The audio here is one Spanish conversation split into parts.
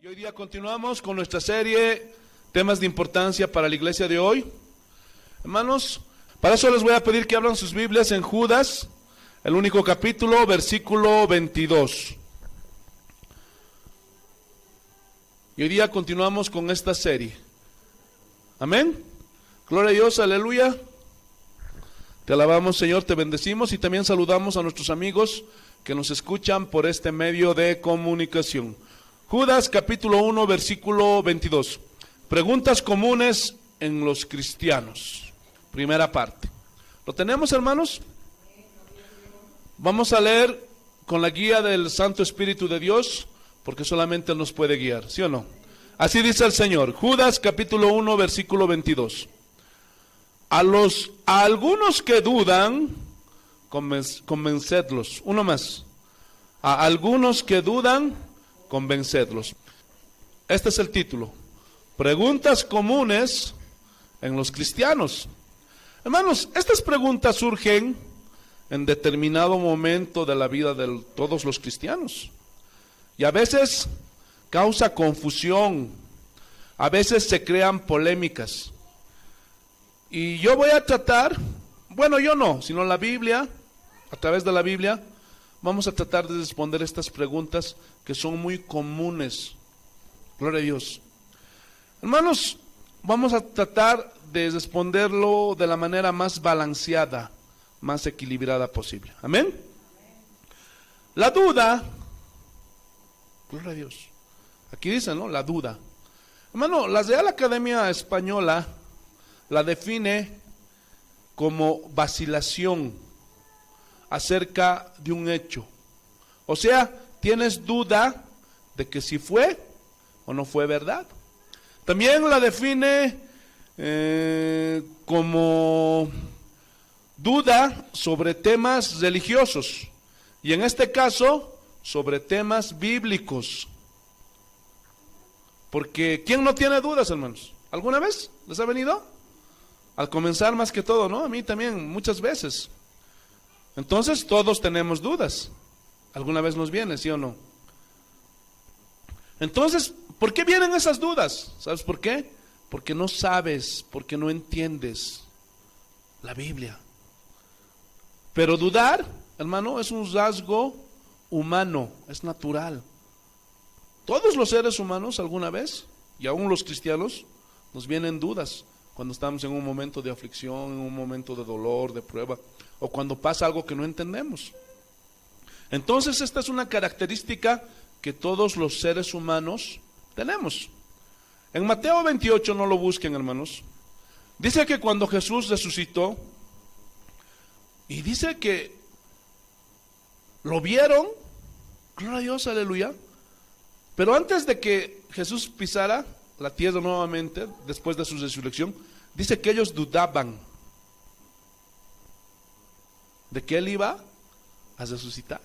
Y hoy día continuamos con nuestra serie Temas de importancia para la iglesia de hoy. Hermanos, para eso les voy a pedir que abran sus Biblias en Judas, el único capítulo, versículo 22. Y hoy día continuamos con esta serie. Amén. Gloria a Dios, aleluya. Te alabamos, Señor, te bendecimos y también saludamos a nuestros amigos que nos escuchan por este medio de comunicación. Judas capítulo 1 versículo 22. Preguntas comunes en los cristianos. Primera parte. ¿Lo tenemos, hermanos? Vamos a leer con la guía del Santo Espíritu de Dios, porque solamente Él nos puede guiar, ¿sí o no? Así dice el Señor. Judas capítulo 1 versículo 22. A algunos que dudan, convencedlos. Uno más. A algunos que dudan, convencedlos. Este es el título. Preguntas comunes en los cristianos. Hermanos, estas preguntas surgen en determinado momento de la vida de todos los cristianos. Y a veces causa confusión. A veces se crean polémicas. Y yo voy a tratar, bueno, yo no, sino la Biblia, a través de la Biblia, vamos a tratar de responder estas preguntas que son muy comunes. Gloria a Dios. Hermanos, vamos a tratar de responderlo de la manera más balanceada, más equilibrada posible. Amén. La duda, gloria a Dios. Aquí dice, ¿no? La duda. Hermano, la Real Academia Española la define como vacilación acerca de un hecho. O sea, tienes duda de que si fue o no fue verdad. También la define como duda sobre temas religiosos. Y en este caso, sobre temas bíblicos. Porque, ¿quién no tiene dudas, hermanos? ¿Alguna vez les ha venido? Al comenzar más que todo, ¿no? A mí también, muchas veces. Entonces, todos tenemos dudas. ¿Alguna vez nos viene, sí o no? Entonces, ¿por qué vienen esas dudas? ¿Sabes por qué? Porque no sabes, porque no entiendes la Biblia. Pero dudar, hermano, es un rasgo humano, es natural. Todos los seres humanos alguna vez, y aún los cristianos, nos vienen dudas cuando estamos en un momento de aflicción, en un momento de dolor, de prueba, o cuando pasa algo que no entendemos. Entonces esta es una característica que todos los seres humanos tenemos. En Mateo 28, no lo busquen, hermanos, dice que cuando Jesús resucitó, y dice que lo vieron, gloria a Dios, aleluya, pero antes de que Jesús pisara la tierra nuevamente, después de su resurrección, dice que ellos dudaban de que Él iba a resucitar.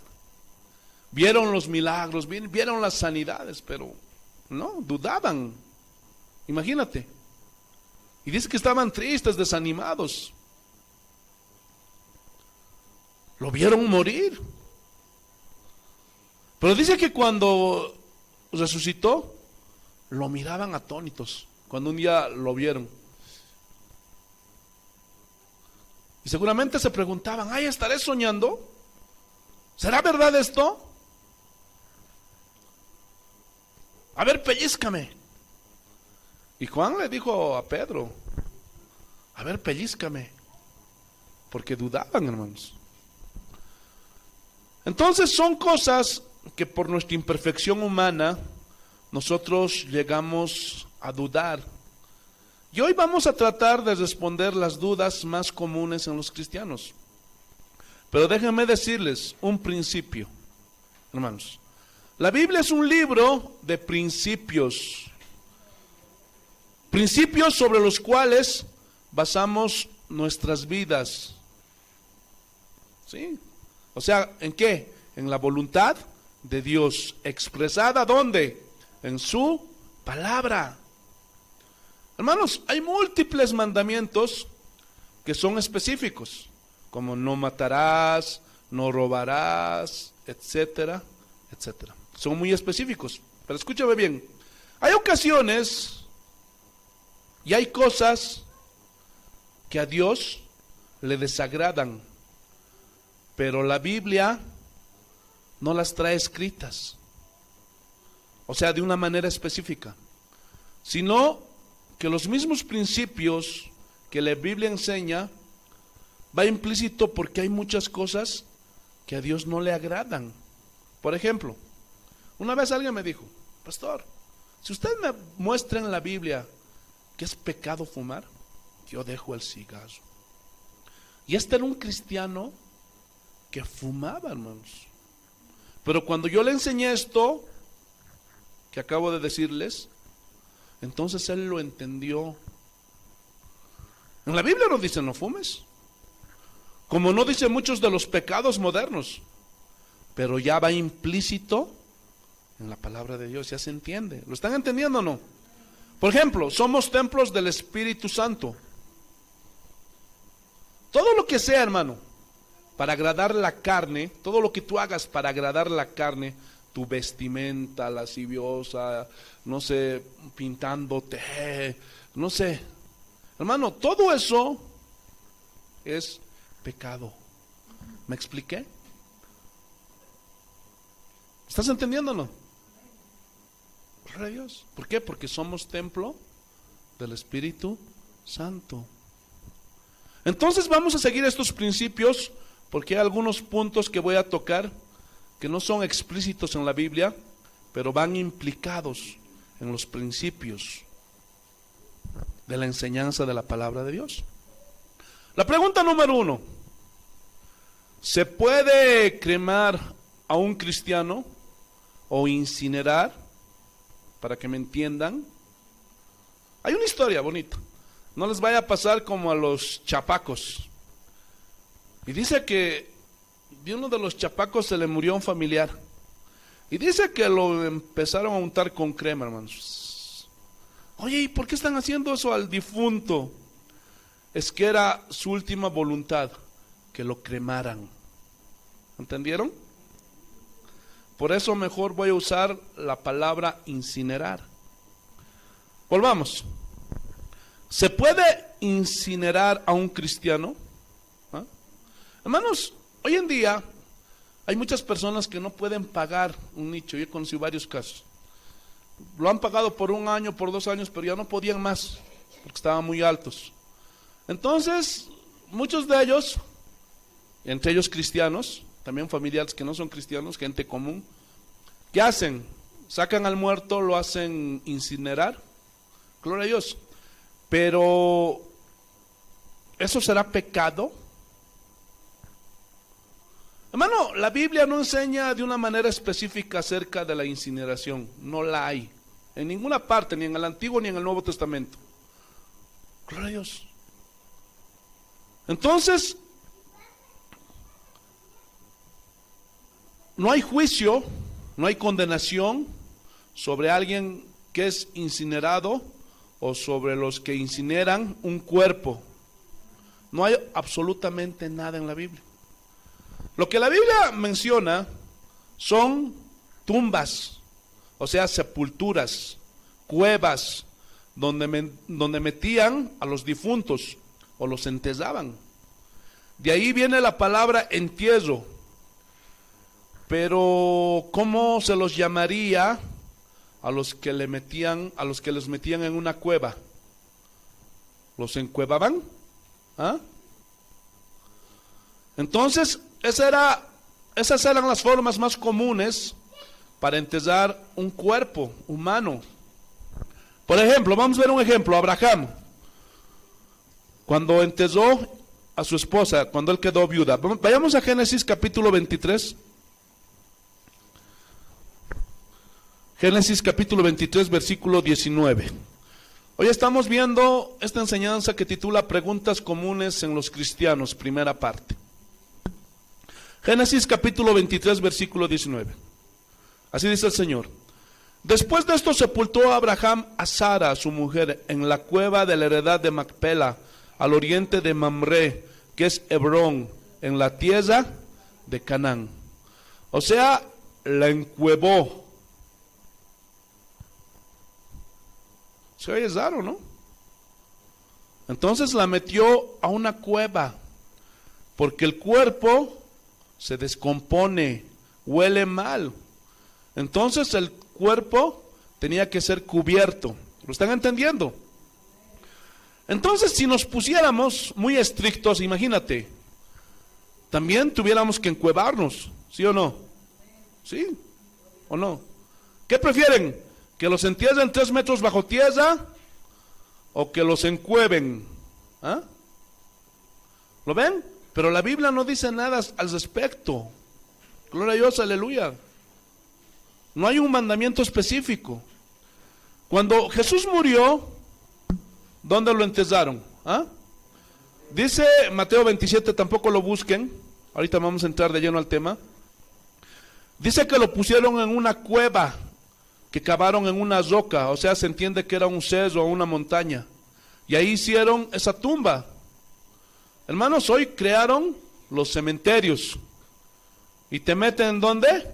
Vieron los milagros, vieron las sanidades, pero no, dudaban. Imagínate. Y dice que estaban tristes, desanimados. Lo vieron morir. Pero dice que cuando resucitó, lo miraban atónitos, cuando un día lo vieron. Y seguramente se preguntaban, ay, ¿estaré soñando? ¿Será verdad esto? A ver, pellízcame. Y Juan le dijo a Pedro, a ver, pellízcame. Porque dudaban, hermanos. Entonces son cosas que por nuestra imperfección humana nosotros llegamos a dudar. Y hoy vamos a tratar de responder las dudas más comunes en los cristianos. Pero déjenme decirles un principio, hermanos. La Biblia es un libro de principios. Principios sobre los cuales basamos nuestras vidas. ¿Sí? O sea, ¿en qué? En la voluntad de Dios. ¿Expresada dónde? En su palabra. Hermanos, hay múltiples mandamientos que son específicos, como no matarás, no robarás, etcétera, etcétera. Son muy específicos, pero escúchame bien, Hay ocasiones y hay cosas que a Dios le desagradan, pero la Biblia no las trae escritas, o sea, de una manera específica, sino que los mismos principios que la Biblia enseña va implícito, porque hay muchas cosas que a Dios no le agradan. Por ejemplo, una vez alguien me dijo: pastor, si usted me muestra en la Biblia que es pecado fumar, yo dejo el cigarro. Y este era un cristiano que fumaba, hermanos. Pero cuando yo le enseñé esto que acabo de decirles, entonces él lo entendió. En la Biblia no dice no fumes, como no dice muchos de los pecados modernos, pero ya va implícito en la palabra de Dios, ya se entiende. ¿Lo están entendiendo o no? Por ejemplo, somos templos del Espíritu Santo. Todo lo que sea, hermano, para agradar la carne, todo lo que tú hagas para agradar la carne, tu vestimenta lasciviosa, no sé, pintándote, no sé, hermano, todo eso es pecado. ¿Me expliqué? ¿Estás entendiendo o no? Gloria a Dios. ¿Por qué? Porque somos templo del Espíritu Santo. Entonces vamos a seguir estos principios, porque hay algunos puntos que voy a tocar que no son explícitos en la Biblia, pero van implicados en los principios de la enseñanza de la palabra de Dios. La pregunta número 1: ¿se puede cremar a un cristiano o incinerar? Para que me entiendan, hay una historia bonita. No les vaya a pasar como a los chapacos. Y dice que de uno de los chapacos se le murió un familiar. Y dice que lo empezaron a untar con crema, hermanos. Oye, ¿y por qué están haciendo eso al difunto? Es que era su última voluntad, que lo cremaran. ¿Entendieron? Por eso mejor voy a usar la palabra incinerar. Volvamos. ¿Se puede incinerar a un cristiano? ¿Ah? Hermanos, hoy en día hay muchas personas que no pueden pagar un nicho. Yo he conocido varios casos. Lo han pagado por 1 año, por 2 años, pero ya no podían más, porque estaban muy altos. Entonces, muchos de ellos, entre ellos cristianos, también familiares que no son cristianos, gente común, ¿qué hacen? Sacan al muerto, lo hacen incinerar. Gloria a Dios. Pero, ¿eso será pecado? Hermano, la Biblia no enseña de una manera específica acerca de la incineración. No la hay. En ninguna parte, ni en el Antiguo ni en el Nuevo Testamento. Gloria a Dios. Entonces, no hay juicio, no hay condenación sobre alguien que es incinerado o sobre los que incineran un cuerpo. No hay absolutamente nada en la Biblia. Lo que la Biblia menciona son tumbas, o sea, sepulturas, cuevas, donde metían a los difuntos o los enterraban. De ahí viene la palabra entierro. Pero ¿cómo se los llamaría a los que les metían en una cueva? ¿Los encuevaban? ¿Ah? Entonces, esas eran las formas más comunes para enterrar un cuerpo humano. Por ejemplo, vamos a ver un ejemplo. Abraham, cuando enterró a su esposa, cuando él quedó viuda. Vayamos a Génesis capítulo 23. Génesis capítulo 23, versículo 19. Hoy estamos viendo esta enseñanza que titula Preguntas comunes en los cristianos, primera parte. Génesis capítulo 23, versículo 19. Así dice el Señor. Después de esto sepultó a Abraham a Sara, su mujer, en la cueva de la heredad de Macpela, al oriente de Mamre, que es Hebrón, en la tierra de Canaán. O sea, la encuevó. Se oye raro, ¿no? Entonces la metió a una cueva, porque el cuerpo se descompone, huele mal. Entonces el cuerpo tenía que ser cubierto. ¿Lo están entendiendo? Entonces, si nos pusiéramos muy estrictos, imagínate, también tuviéramos que encuevarnos, ¿sí o no? ¿Sí o no? ¿Qué prefieren? ¿Que los entierren 3 metros bajo tierra o que los encueven? ¿Ah? ¿Lo ven? Pero la Biblia no dice nada al respecto. Gloria a Dios, aleluya. No hay un mandamiento específico. Cuando Jesús murió, ¿dónde lo enterraron? ¿Ah? Dice Mateo 27, tampoco lo busquen. Ahorita vamos a entrar de lleno al tema. Dice que lo pusieron en una cueva que cavaron en una roca, o sea, se entiende que era un cerro o una montaña. Y ahí hicieron esa tumba. Hermanos, hoy crearon los cementerios. ¿Y te meten en dónde?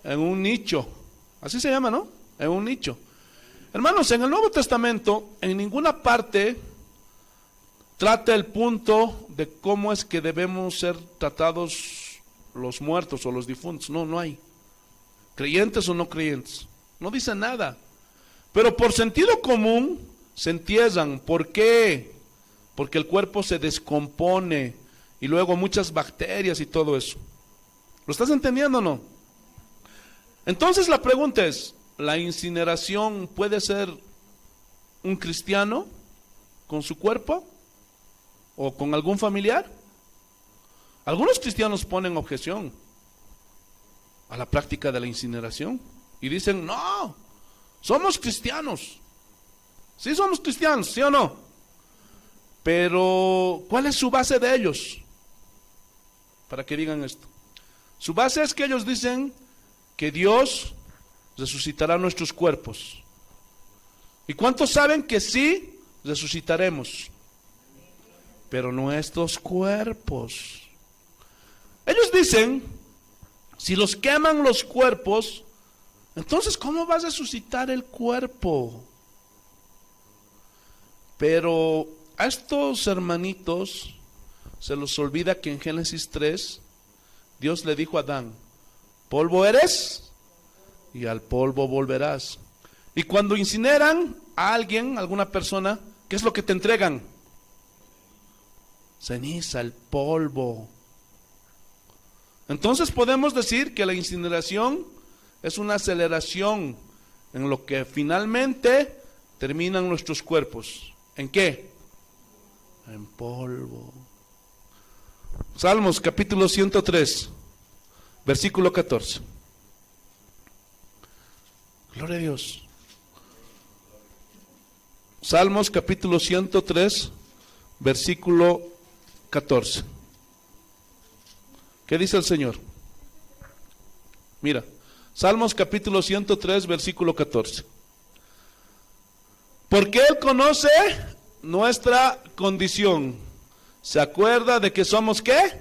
En un nicho. Así se llama, ¿no? En un nicho. Hermanos, en el Nuevo Testamento, en ninguna parte trata el punto de cómo es que debemos ser tratados los muertos o los difuntos. No, no hay. Creyentes o no creyentes. No dice nada. Pero por sentido común se entierran. ¿Por qué? Porque el cuerpo se descompone y luego muchas bacterias y todo eso. ¿Lo estás entendiendo o no? Entonces la pregunta es, ¿la incineración puede ser un cristiano con su cuerpo o con algún familiar? Algunos cristianos ponen objeción a la práctica de la incineración y dicen, no, somos cristianos. Sí somos cristianos, ¿sí o no? Pero, ¿cuál es su base de ellos? Para que digan esto. Su base es que ellos dicen que Dios resucitará nuestros cuerpos. ¿Y cuántos saben que sí resucitaremos? Pero nuestros cuerpos. Ellos dicen, si los queman los cuerpos, entonces ¿cómo va a resucitar el cuerpo? Pero a estos hermanitos se les olvida que en Génesis 3 Dios le dijo a Adán, polvo eres y al polvo volverás. Y cuando incineran a alguien, alguna persona, ¿qué es lo que te entregan? Ceniza, el polvo. Entonces podemos decir que la incineración es una aceleración en lo que finalmente terminan nuestros cuerpos. ¿En qué? En polvo. Salmos capítulo 103, versículo 14. Gloria a Dios. Salmos capítulo 103, versículo 14. ¿Qué dice el Señor? Mira, Salmos capítulo 103, versículo 14. Porque Él conoce nuestra condición. ¿Se acuerda de que somos qué?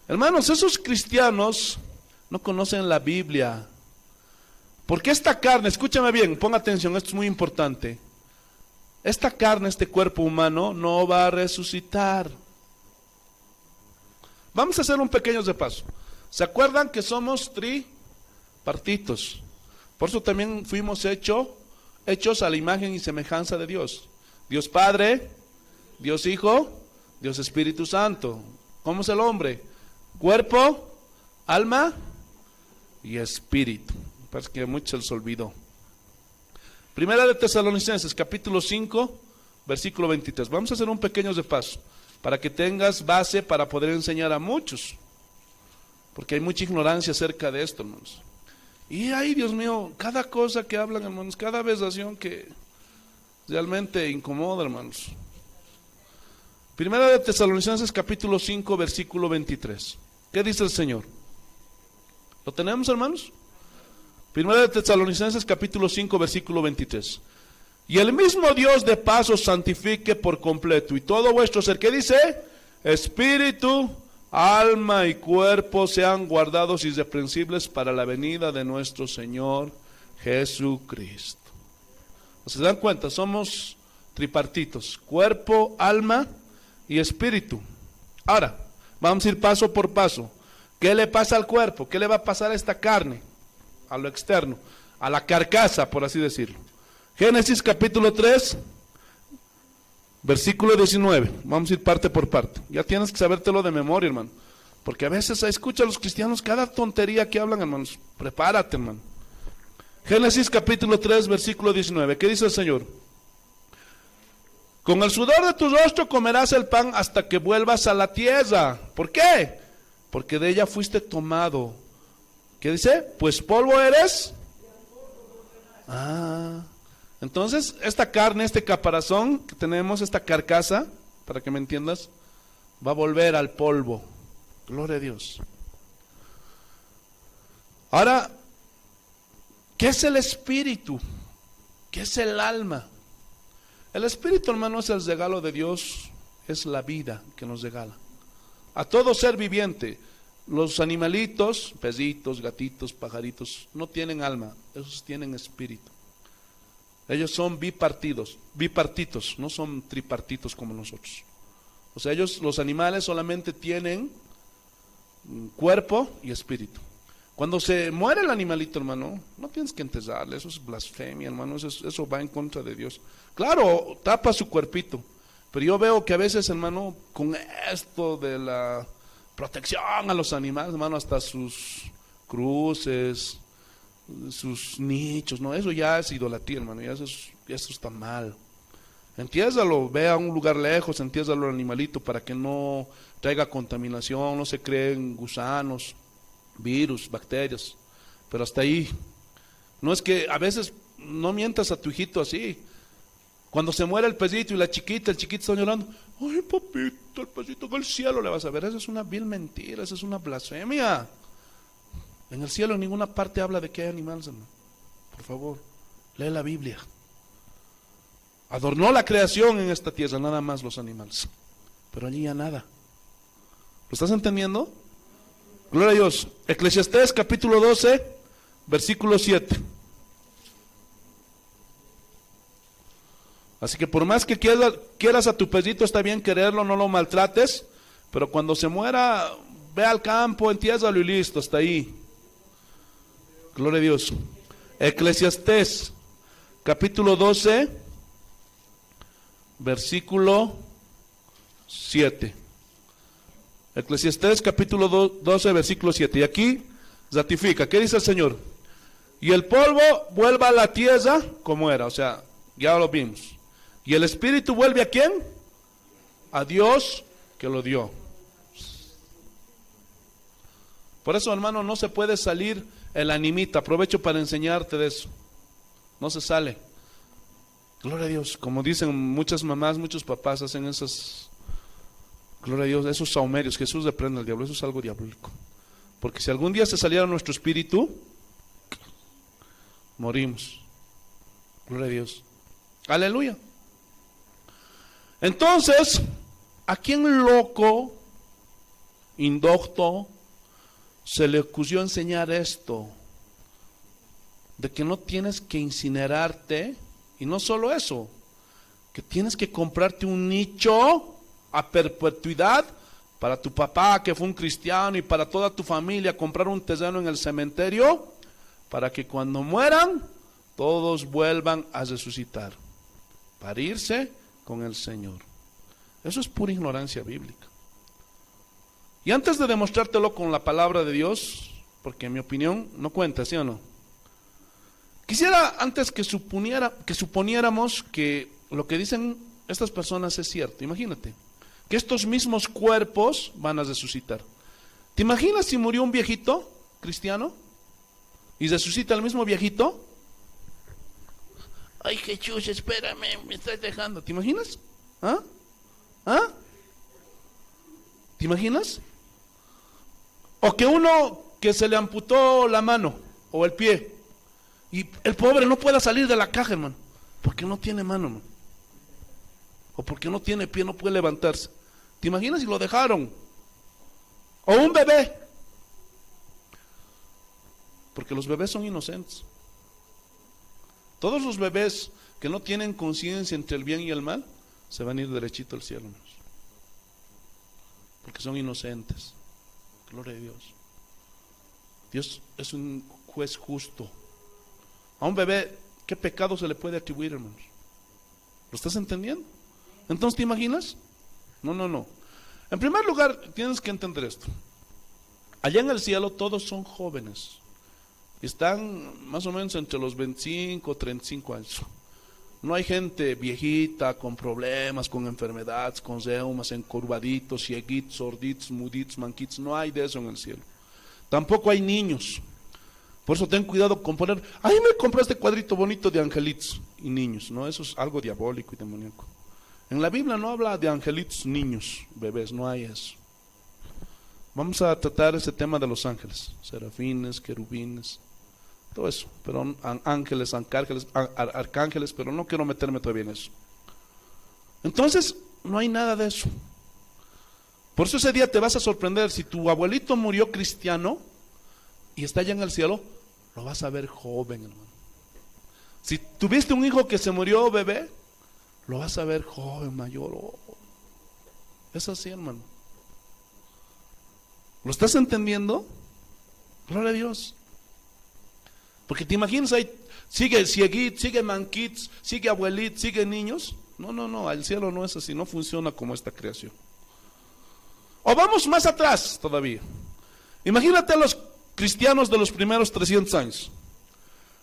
Hermanos, esos cristianos no conocen la Biblia. Porque esta carne, escúchame bien, ponga atención, esto es muy importante. Esta carne, este cuerpo humano, no va a resucitar. Vamos a hacer un pequeño repaso. ¿Se acuerdan que somos tripartitos? Por eso también fuimos hechos a la imagen y semejanza de Dios. Dios Padre, Dios Hijo, Dios Espíritu Santo. ¿Cómo es el hombre? Cuerpo, alma y espíritu. Parece que a muchos se les olvidó. Primera de Tesalonicenses, capítulo 5, versículo 23. Vamos a hacer un pequeño repaso para que tengas base para poder enseñar a muchos. Porque hay mucha ignorancia acerca de esto, hermanos. Y ay, Dios mío, cada cosa que hablan, hermanos, cada besación que realmente incomoda, hermanos. Primera de Tesalonicenses, capítulo 5, versículo 23. ¿Qué dice el Señor? ¿Lo tenemos, hermanos? Primera de Tesalonicenses, capítulo 5, versículo 23. Y el mismo Dios de paz os santifique por completo, y todo vuestro ser, ¿qué dice? Espíritu, alma y cuerpo sean guardados irreprensibles para la venida de nuestro Señor Jesucristo. ¿Se dan cuenta? Somos tripartitos: cuerpo, alma y espíritu. Ahora, vamos a ir paso por paso. ¿Qué le pasa al cuerpo? ¿Qué le va a pasar a esta carne? A lo externo, a la carcasa, por así decirlo. Génesis capítulo 3, versículo 19. Vamos a ir parte por parte. Ya tienes que sabértelo de memoria, hermano. Porque a veces escucha a los cristianos cada tontería que hablan, hermanos. Prepárate, hermano. Génesis capítulo 3, versículo 19. ¿Qué dice el Señor? Con el sudor de tu rostro comerás el pan hasta que vuelvas a la tierra. ¿Por qué? Porque de ella fuiste tomado. ¿Qué dice? Pues polvo eres. Entonces, esta carne, este caparazón que tenemos, esta carcasa, para que me entiendas, va a volver al polvo. Gloria a Dios. Ahora, ¿qué es el espíritu? ¿Qué es el alma? El espíritu, hermano, es el regalo de Dios, es la vida que nos regala. A todo ser viviente. Los animalitos, pesitos, gatitos, pajaritos, no tienen alma, esos tienen espíritu. Ellos son bipartitos, no son tripartitos como nosotros. O sea, los animales solamente tienen cuerpo y espíritu. Cuando se muere el animalito, hermano, no tienes que enterrarle, eso es blasfemia, hermano, eso va en contra de Dios. Claro, tapa su cuerpito, pero yo veo que a veces, hermano, con esto de la protección a los animales, hermano, hasta sus cruces, sus nichos, no, eso ya es idolatría, hermano, eso está mal. Entiérdalo, ve a un lugar lejos, entiérdalo al animalito para que no traiga contaminación, no se creen gusanos, virus, bacterias, pero hasta ahí. No es que a veces no mientas a tu hijito así. Cuando se muere el pesito y la chiquita, el chiquito está llorando, ay papito, el pesito en el cielo, le vas a ver, esa es una vil mentira, esa es una blasfemia. En el cielo en ninguna parte habla de que hay animales, hermano. Por favor, lee la Biblia. Adornó la creación en esta tierra, nada más los animales, pero allí ya nada. ¿Lo estás entendiendo? Gloria a Dios. Eclesiastés capítulo 12, versículo 7. Así que por más que quieras a tu pesito, está bien quererlo, no lo maltrates, pero cuando se muera, ve al campo, entiérdalo y listo, hasta ahí. Gloria a Dios. Eclesiastés capítulo 12, versículo 7. Eclesiastés capítulo 12, versículo 7. Y aquí ratifica, ¿qué dice el Señor? Y el polvo vuelva a la tierra como era, o sea, ya lo vimos. Y el espíritu vuelve ¿a quién? A Dios que lo dio. Por eso, hermano, no se puede salir el animita. Aprovecho para enseñarte de eso. No se sale. Gloria a Dios. Como dicen muchas mamás, muchos papás hacen esas, gloria a Dios, esos saumerios. Jesús reprende al diablo. Eso es algo diabólico. Porque si algún día se saliera nuestro espíritu, morimos. Gloria a Dios. Aleluya. Entonces, ¿a quién loco, indocto, se le ocurrió enseñar esto? De que no tienes que incinerarte, y no solo eso, que tienes que comprarte un nicho a perpetuidad para tu papá que fue un cristiano y para toda tu familia, comprar un terreno en el cementerio para que cuando mueran todos vuelvan a resucitar, para irse con el Señor. Eso es pura ignorancia bíblica. Y antes de demostrártelo con la palabra de Dios, porque en mi opinión no cuenta, ¿sí o no? Quisiera antes que suponiéramos que lo que dicen estas personas es cierto. Imagínate que estos mismos cuerpos van a resucitar. ¿Te imaginas si murió un viejito cristiano y resucita el mismo viejito? Ay, Jesús, espérame, me estás dejando. ¿Te imaginas? ¿Ah? ¿Ah? ¿Te imaginas? O que uno que se le amputó la mano o el pie y el pobre no pueda salir de la caja, hermano, porque no tiene mano, hermano, o porque no tiene pie, no puede levantarse. ¿Te imaginas si lo dejaron? O un bebé, porque los bebés son inocentes. Todos los bebés que no tienen conciencia entre el bien y el mal, se van a ir derechito al cielo, hermanos. Porque son inocentes. Gloria a Dios. Dios es un juez justo. A un bebé, ¿qué pecado se le puede atribuir, hermanos? ¿Lo estás entendiendo? Entonces, ¿te imaginas? No. En primer lugar, tienes que entender esto. Allá en el cielo todos son jóvenes. Están más o menos entre los 25 o 35 años. No hay gente viejita, con problemas, con enfermedades, con reumas, encorvaditos, cieguitos, sorditos, muditos, manquitos. No hay de eso en el cielo. Tampoco hay niños. Por eso ten cuidado con poner, ahí me compré este cuadrito bonito de angelitos y niños. No, eso es algo diabólico y demoníaco. En la Biblia no habla de angelitos, niños, bebés, no hay eso. Vamos a tratar ese tema de los ángeles, serafines, querubines, todo eso, pero ángeles, arcángeles, pero no quiero meterme todavía en eso. Entonces, no hay nada de eso. Por eso ese día te vas a sorprender. Si tu abuelito murió cristiano y está allá en el cielo, lo vas a ver joven, hermano. Si tuviste un hijo que se murió bebé, lo vas a ver joven, mayor. Es así, hermano. ¿Lo estás entendiendo? Gloria a Dios. Porque te imaginas ahí, sigue cieguit, sigue manquit, sigue abuelit, sigue niños. No, el cielo no es así, no funciona como esta creación. O vamos más atrás todavía. Imagínate a los cristianos de los primeros 300 años.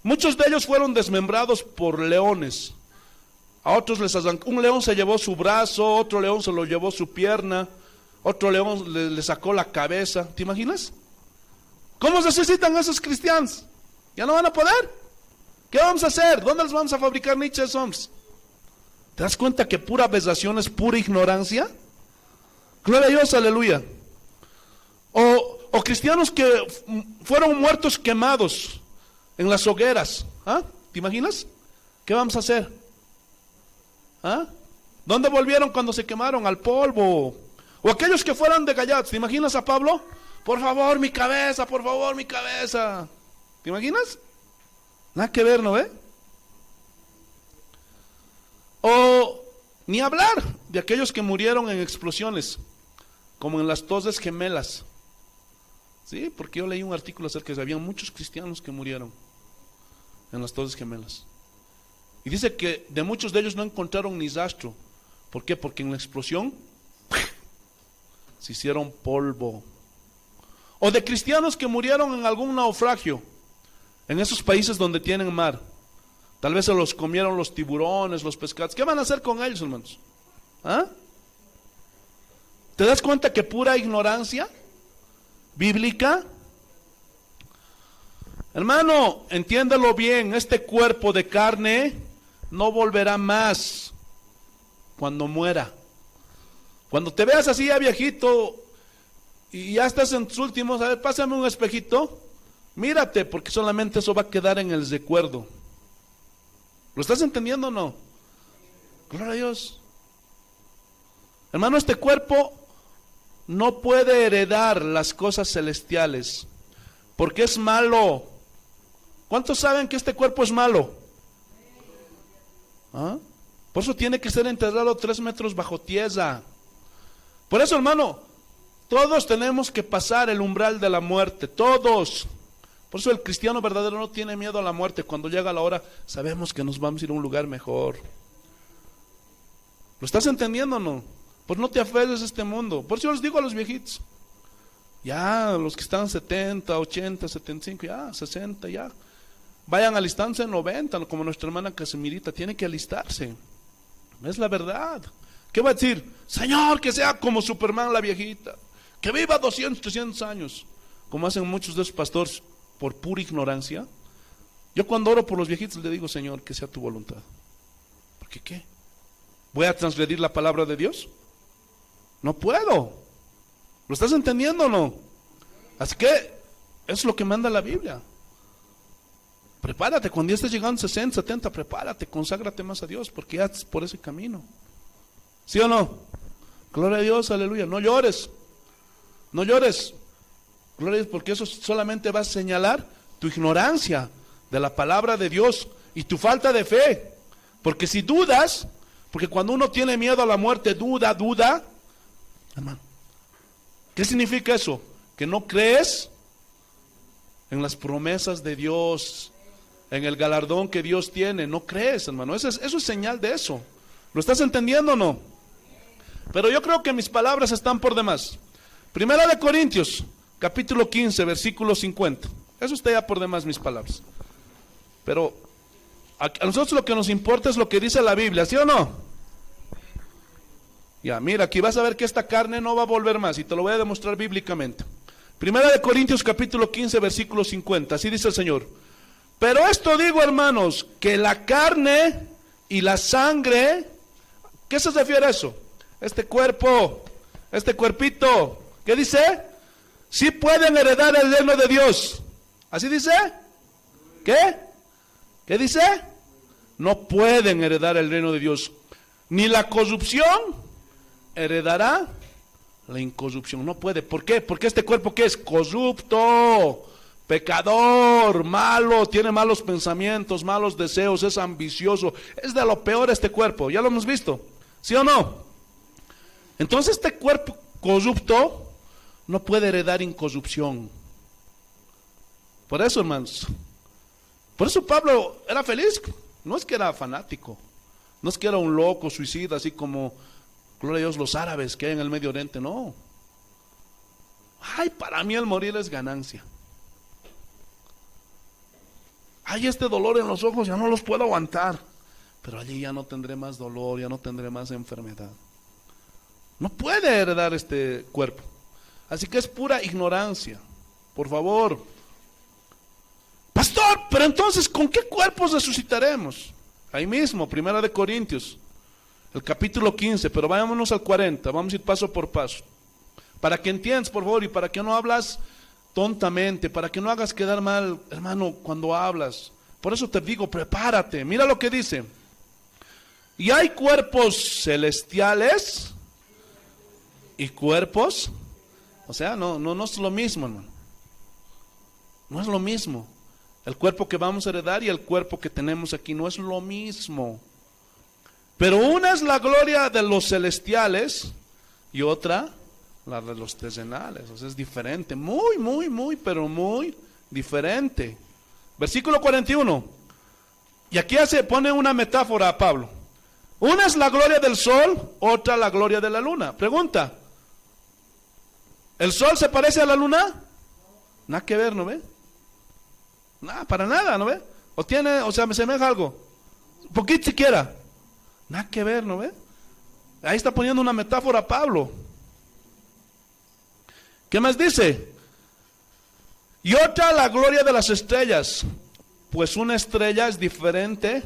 Muchos de ellos fueron desmembrados por leones. A otros les arrancó, un león se llevó su brazo, otro león se lo llevó su pierna, otro león le sacó la cabeza. ¿Te imaginas? ¿Cómo necesitan esos cristianos? ¿Ya no van a poder? ¿Qué vamos a hacer? ¿Dónde les vamos a fabricar nichos hombres? ¿Te das cuenta que pura aberración es pura ignorancia? Gloria a Dios, aleluya. O cristianos que fueron muertos quemados en las hogueras. ¿Ah? ¿Te imaginas? ¿Qué vamos a hacer? ¿Ah? ¿Dónde volvieron cuando se quemaron? Al polvo. O aquellos que fueron degollados. ¿Te imaginas a Pablo? Por favor, mi cabeza, por favor, mi cabeza. ¿Te imaginas? Nada que ver, ¿no ve? O ni hablar de aquellos que murieron en explosiones, como en las Torres Gemelas. Sí, porque yo leí un artículo acerca de que había muchos cristianos que murieron en las Torres Gemelas. Y dice que de muchos de ellos no encontraron ni rastro. ¿Por qué? Porque en la explosión se hicieron polvo. O de cristianos que murieron en algún naufragio, en esos países donde tienen mar. Tal vez se los comieron los tiburones, los pescados. ¿Qué van a hacer con ellos, hermanos? ¿Ah? ¿Te das cuenta que pura ignorancia bíblica? Hermano, entiéndelo bien, este cuerpo de carne no volverá más cuando muera. Cuando te veas así ya viejito y ya estás en tus últimos, a ver, pásame un espejito, mírate, porque solamente eso va a quedar en el recuerdo. ¿Lo estás entendiendo o no? Gloria a Dios. Hermano, este cuerpo no puede heredar las cosas celestiales, porque es malo. ¿Cuántos saben que este cuerpo es malo? ¿Ah? Por eso tiene que ser enterrado 3 metros bajo tierra. Por eso, hermano, todos tenemos que pasar el umbral de la muerte, todos. Por eso el cristiano verdadero no tiene miedo a la muerte. Cuando llega la hora, sabemos que nos vamos a ir a un lugar mejor. ¿Lo estás entendiendo o no? Pues no te aferres a este mundo. Por eso yo les digo a los viejitos, ya los que están 70, 80, 75, ya 60, ya vayan alistándose en 90, como nuestra hermana Casimirita, tiene que alistarse. Es la verdad. ¿Qué va a decir? Señor, que sea como Superman la viejita, que viva 200, 300 años, como hacen muchos de esos pastores por pura ignorancia. Yo cuando oro por los viejitos le digo, Señor, que sea tu voluntad. ¿Por qué? ¿Voy a transgredir la palabra de Dios? No puedo. ¿Lo estás entendiendo o no? Así que eso es lo que manda la Biblia. Prepárate, cuando ya estés llegando 60, 70, prepárate, conságrate más a Dios, porque ya estás por ese camino. ¿Sí o no? Gloria a Dios, aleluya. No llores. No llores. Gloria a Dios, porque eso solamente va a señalar tu ignorancia de la palabra de Dios y tu falta de fe. Porque si dudas, porque cuando uno tiene miedo a la muerte, duda, hermano, ¿qué significa eso? Que no crees en las promesas de Dios, en el galardón que Dios tiene. No crees, hermano. Eso es señal de eso. ¿Lo estás entendiendo o no? Pero yo creo que mis palabras están por demás. Primera de Corintios, capítulo 15, versículo 50. Eso está ya por demás mis palabras. Pero a nosotros lo que nos importa es lo que dice la Biblia, ¿sí o no? Ya, mira, aquí vas a ver que esta carne no va a volver más y te lo voy a demostrar bíblicamente. Primera de Corintios capítulo 15, versículo 50, así dice el Señor. Pero esto digo, hermanos, que la carne y la sangre, ¿qué se refiere a eso? Este cuerpo, este cuerpito, ¿qué dice? Sí pueden heredar el reino de Dios. ¿Así dice? ¿Qué? ¿Qué dice? No pueden heredar el reino de Dios. Ni la corrupción heredará la incorrupción. No puede. ¿Por qué? Porque este cuerpo, ¿qué es? Corrupto, pecador, malo, tiene malos pensamientos, malos deseos, es ambicioso. Es de lo peor este cuerpo. Ya lo hemos visto. ¿Sí o no? Entonces este cuerpo corrupto no puede heredar incorrupción. Por eso, hermanos, por eso Pablo era feliz. No es que era fanático, no es que era un loco suicida, así como, gloria a Dios, los árabes que hay en el Medio Oriente. No. Ay, para mí el morir es ganancia. Ay, este dolor en los ojos ya no los puedo aguantar, pero allí ya no tendré más dolor, ya no tendré más enfermedad. No puede heredar este cuerpo. Así que es pura ignorancia. Por favor. Pastor, pero entonces, ¿con qué cuerpos resucitaremos? Ahí mismo, Primera de Corintios, el capítulo 15, pero vámonos al 40, vamos a ir paso por paso. Para que entiendas, por favor, y para que no hablas tontamente, para que no hagas quedar mal, hermano, cuando hablas. Por eso te digo, prepárate. Mira lo que dice. Y hay cuerpos celestiales y cuerpos, o sea, no es lo mismo, hermano. No es lo mismo. El cuerpo que vamos a heredar y el cuerpo que tenemos aquí no es lo mismo. Pero una es la gloria de los celestiales y otra la de los terrenales. O sea, es diferente, muy, pero muy diferente. Versículo 41. Y aquí pone una metáfora a Pablo. Una es la gloria del sol, otra la gloria de la luna. Pregunta, ¿el sol se parece a la luna? Nada que ver, ¿no ve? Nada, para nada, ¿no ve? O sea, me semeja algo. Un poquito siquiera. Nada que ver, ¿no ve? Ahí está poniendo una metáfora a Pablo. ¿Qué más dice? Y otra la gloria de las estrellas, pues una estrella es diferente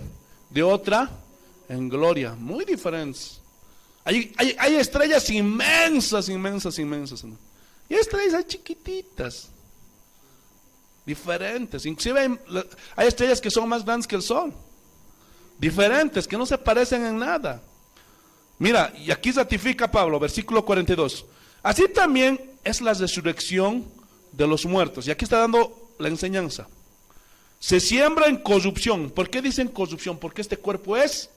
de otra en gloria, muy diferentes. Hay estrellas inmensas. ¿No? Y estrellas chiquititas, diferentes. Inclusive hay estrellas que son más grandes que el sol, diferentes, que no se parecen en nada. Mira, y aquí ratifica Pablo, versículo 42. Así también es la resurrección de los muertos. Y aquí está dando la enseñanza. Se siembra en corrupción. ¿Por qué dicen corrupción? Porque este cuerpo es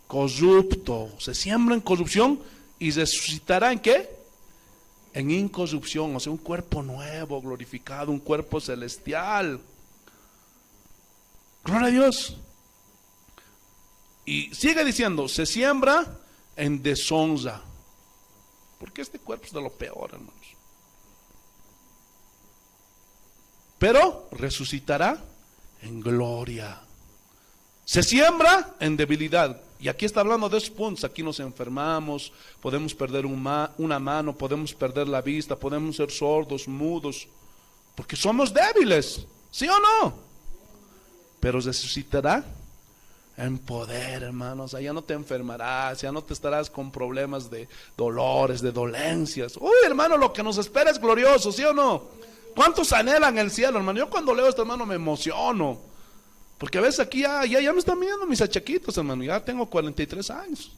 corrupto. Se siembra en corrupción y resucitará ¿en qué? En incorrupción. O sea, un cuerpo nuevo, glorificado, un cuerpo celestial. Gloria a Dios. Y sigue diciendo, se siembra en deshonra. Porque este cuerpo es de lo peor, hermanos. Pero resucitará en gloria. Se siembra en debilidad. Y aquí está hablando de esos puntos. Aquí nos enfermamos, podemos perder una mano, podemos perder la vista, podemos ser sordos, mudos. Porque somos débiles, ¿sí o no? Pero resucitará en poder, hermanos. Allá no te enfermarás, ya no te estarás con problemas de dolores, de dolencias. Uy, hermano, lo que nos espera es glorioso, ¿sí o no? ¿Cuántos anhelan el cielo, hermano? Yo cuando leo esto, hermano, me emociono. Porque a veces aquí ya me están viendo mis achaquitos, hermano. Ya tengo 43 años.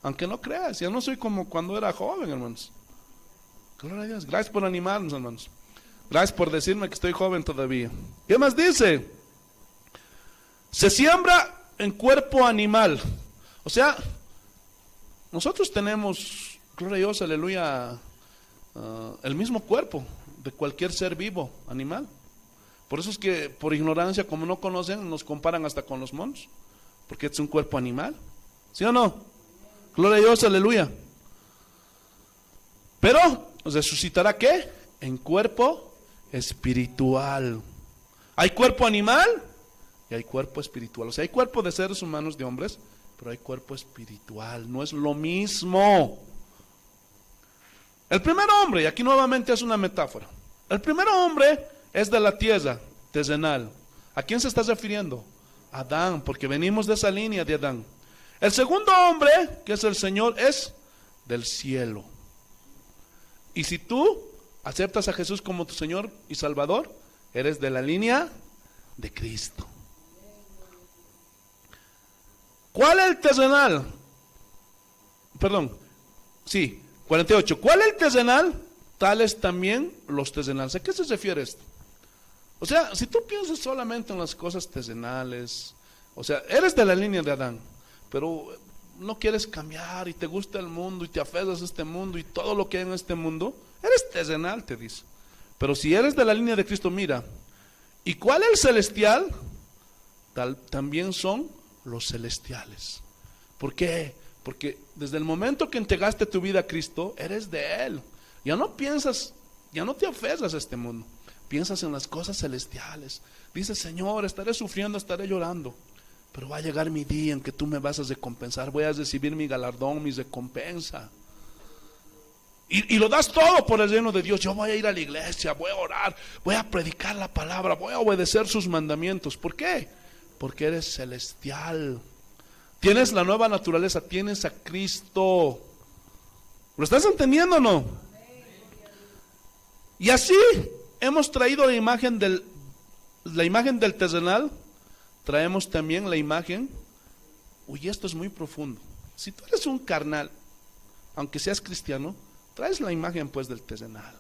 Aunque no creas, ya no soy como cuando era joven, hermanos. Gloria a Dios. Gracias por animarnos, hermanos. Gracias por decirme que estoy joven todavía. ¿Qué más dice? Se siembra en cuerpo animal. O sea, nosotros tenemos, gloria a Dios, aleluya, el mismo cuerpo de cualquier ser vivo, animal. Por eso es que por ignorancia, como no conocen, nos comparan hasta con los monos, porque es un cuerpo animal. ¿Sí o no? Gloria a Dios, aleluya. Pero resucitará ¿qué? En cuerpo espiritual. Hay cuerpo animal y hay cuerpo espiritual. O sea, hay cuerpo de seres humanos, de hombres, pero hay cuerpo espiritual. No es lo mismo. El primer hombre, y aquí nuevamente es una metáfora. El primer hombre es de la tierra, terrenal. ¿A quién se está refiriendo? Adán, porque venimos de esa línea de Adán. El segundo hombre, que es el Señor, es del cielo. Y si tú aceptas a Jesús como tu Señor y Salvador, eres de la línea de Cristo. ¿Cuál es el terrenal? Perdón, sí, 48. ¿Cuál es el terrenal? Tales también los terrenales. ¿A qué se refiere esto? O sea, si tú piensas solamente en las cosas terrenales, o sea, eres de la línea de Adán, pero no quieres cambiar y te gusta el mundo y te aferras a este mundo y todo lo que hay en este mundo, eres terrenal, te dice. Pero si eres de la línea de Cristo, mira, ¿y cuál es el celestial? También son los celestiales. ¿Por qué? Porque desde el momento que entregaste tu vida a Cristo, eres de Él. Ya no piensas, ya no te aferras a este mundo, piensas en las cosas celestiales. Dices, Señor, estaré sufriendo, estaré llorando, pero va a llegar mi día en que tú me vas a recompensar, voy a recibir mi galardón, mi recompensa. Y lo das todo por el reino de Dios. Yo voy a ir a la iglesia, voy a orar, voy a predicar la palabra, voy a obedecer sus mandamientos. ¿Por qué? Porque eres celestial. Tienes la nueva naturaleza, tienes a Cristo. ¿Lo estás entendiendo o no? Y así hemos traído la imagen del terrenal. Traemos también la imagen. Uy, esto es muy profundo. Si tú eres un carnal, aunque seas cristiano, traes la imagen pues del terrenal,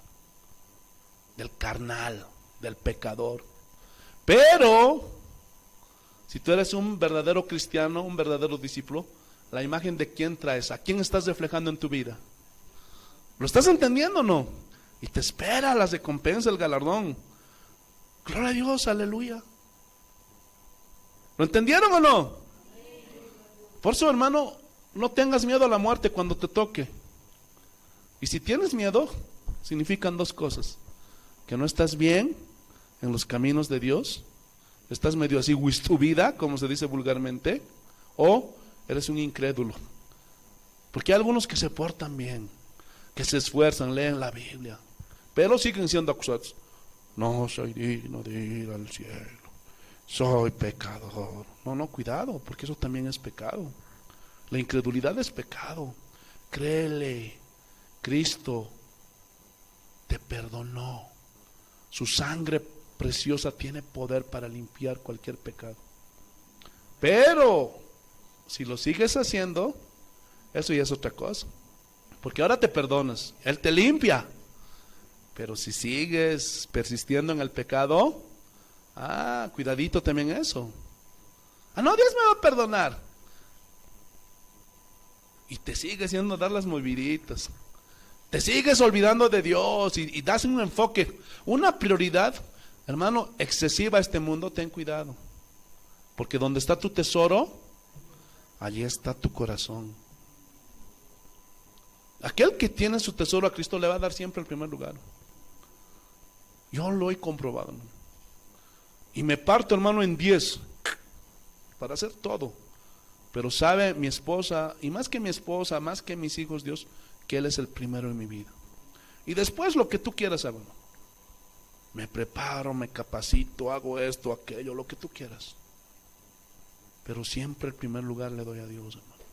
del carnal, del pecador. Pero si tú eres un verdadero cristiano, un verdadero discípulo, la imagen de quién traes, a quién estás reflejando en tu vida. ¿Lo estás entendiendo o no? Y te espera la recompensa, el galardón. Gloria a Dios, aleluya. ¿Lo entendieron o no? Por eso, hermano, no tengas miedo a la muerte cuando te toque. Y si tienes miedo, significan dos cosas: que no estás bien en los caminos de Dios, estás medio así vida, como se dice vulgarmente, o eres un incrédulo. Porque hay algunos que se portan bien, que se esfuerzan, leen la Biblia, pero siguen siendo acusados. No soy digno de ir al cielo, soy pecador. No, cuidado, porque eso también es pecado. La incredulidad es pecado. Créele, Cristo te perdonó. Su sangre preciosa tiene poder para limpiar cualquier pecado. Pero si lo sigues haciendo, eso ya es otra cosa. Porque ahora te perdonas, Él te limpia. Pero si sigues persistiendo en el pecado, cuidadito también eso. No, Dios me va a perdonar. Y te sigues yendo a dar las moviditas. Te sigues olvidando de Dios y das un enfoque, una prioridad, hermano, excesiva a este mundo. Ten cuidado. Porque donde está tu tesoro, allí está tu corazón. Aquel que tiene su tesoro a Cristo le va a dar siempre el primer lugar. Yo lo he comprobado, hermano. Y me parto, hermano, en 10 para hacer todo. Pero sabe mi esposa, y más que mi esposa, más que mis hijos, Dios, que Él es el primero en mi vida. Y después lo que tú quieras, hermano. Me preparo, me capacito, hago esto, aquello, lo que tú quieras. Pero siempre el primer lugar le doy a Dios, hermano.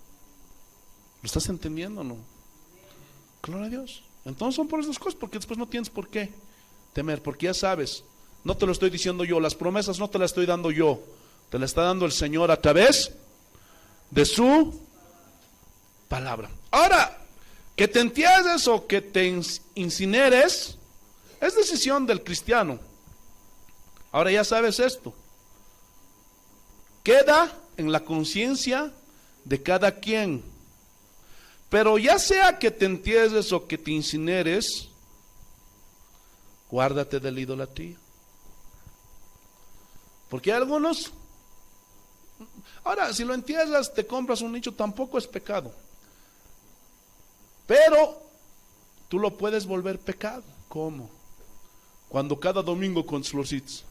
¿Lo estás entendiendo o no? Gloria a Dios. Entonces son por esas cosas, porque después no tienes por qué temer, porque ya sabes, no te lo estoy diciendo yo, las promesas no te las estoy dando yo, te las está dando el Señor a través de su palabra. Ahora, que te entierres o que te incineres es decisión del cristiano. Ahora ya sabes esto. queda en la conciencia de cada quien. Pero ya sea que te entierres o que te incineres, guárdate de la idolatría. Porque hay algunos, ahora si lo entierras, te compras un nicho, tampoco es pecado. Pero tú lo puedes volver pecado. ¿Cómo? Cuando cada domingo con florcitos,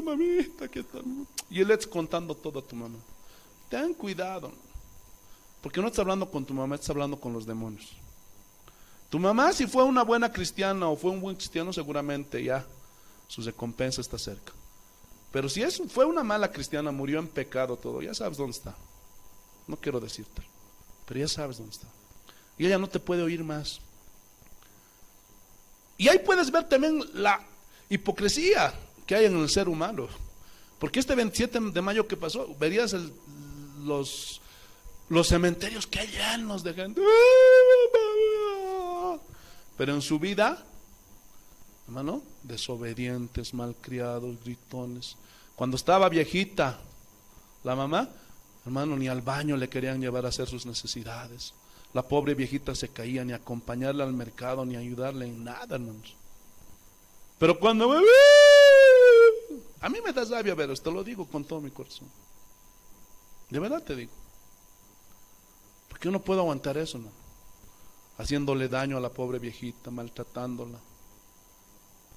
mamita, ¿qué tal? Y él está contando todo a tu mamá. Ten cuidado, porque no estás hablando con tu mamá, estás hablando con los demonios. Tu mamá, si fue una buena cristiana o fue un buen cristiano, seguramente ya su recompensa está cerca. Pero si fue una mala cristiana, murió en pecado todo, ya sabes dónde está. No quiero decirte, pero ya sabes dónde está. Y ella no te puede oír más. Y ahí puedes ver también la hipocresía que hay en el ser humano. Porque este 27 de mayo que pasó, verías los cementerios que hay llenos de gente. Pero en su vida, hermano, desobedientes, malcriados, gritones. Cuando estaba viejita la mamá, hermano, ni al baño le querían llevar a hacer sus necesidades. La pobre viejita se caía, ni acompañarla al mercado, ni ayudarle en nada, hermanos. Pero cuando a mí me da rabia ver esto, lo digo con todo mi corazón. De verdad te digo. Porque yo no puedo aguantar eso, ¿no? Haciéndole daño a la pobre viejita, maltratándola.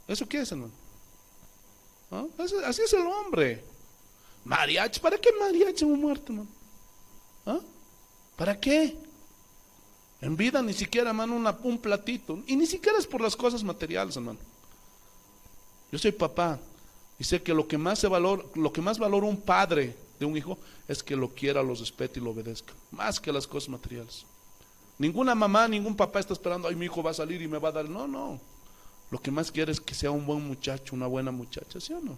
¿Eso qué es, hermano? ¿Ah? Así es el hombre. Mariachi, ¿para qué mariachi un muerto, hermano? ¿Ah? ¿Para qué? En vida ni siquiera, hermano, un platito. Y ni siquiera es por las cosas materiales, hermano. Yo soy papá y sé que lo que más valora un padre de un hijo es que lo quiera, lo respete y lo obedezca, más que las cosas materiales. Ninguna mamá, ningún papá está esperando, ay, mi hijo va a salir y me va a dar. No, no. Lo que más quiere es que sea un buen muchacho, una buena muchacha, ¿sí o no?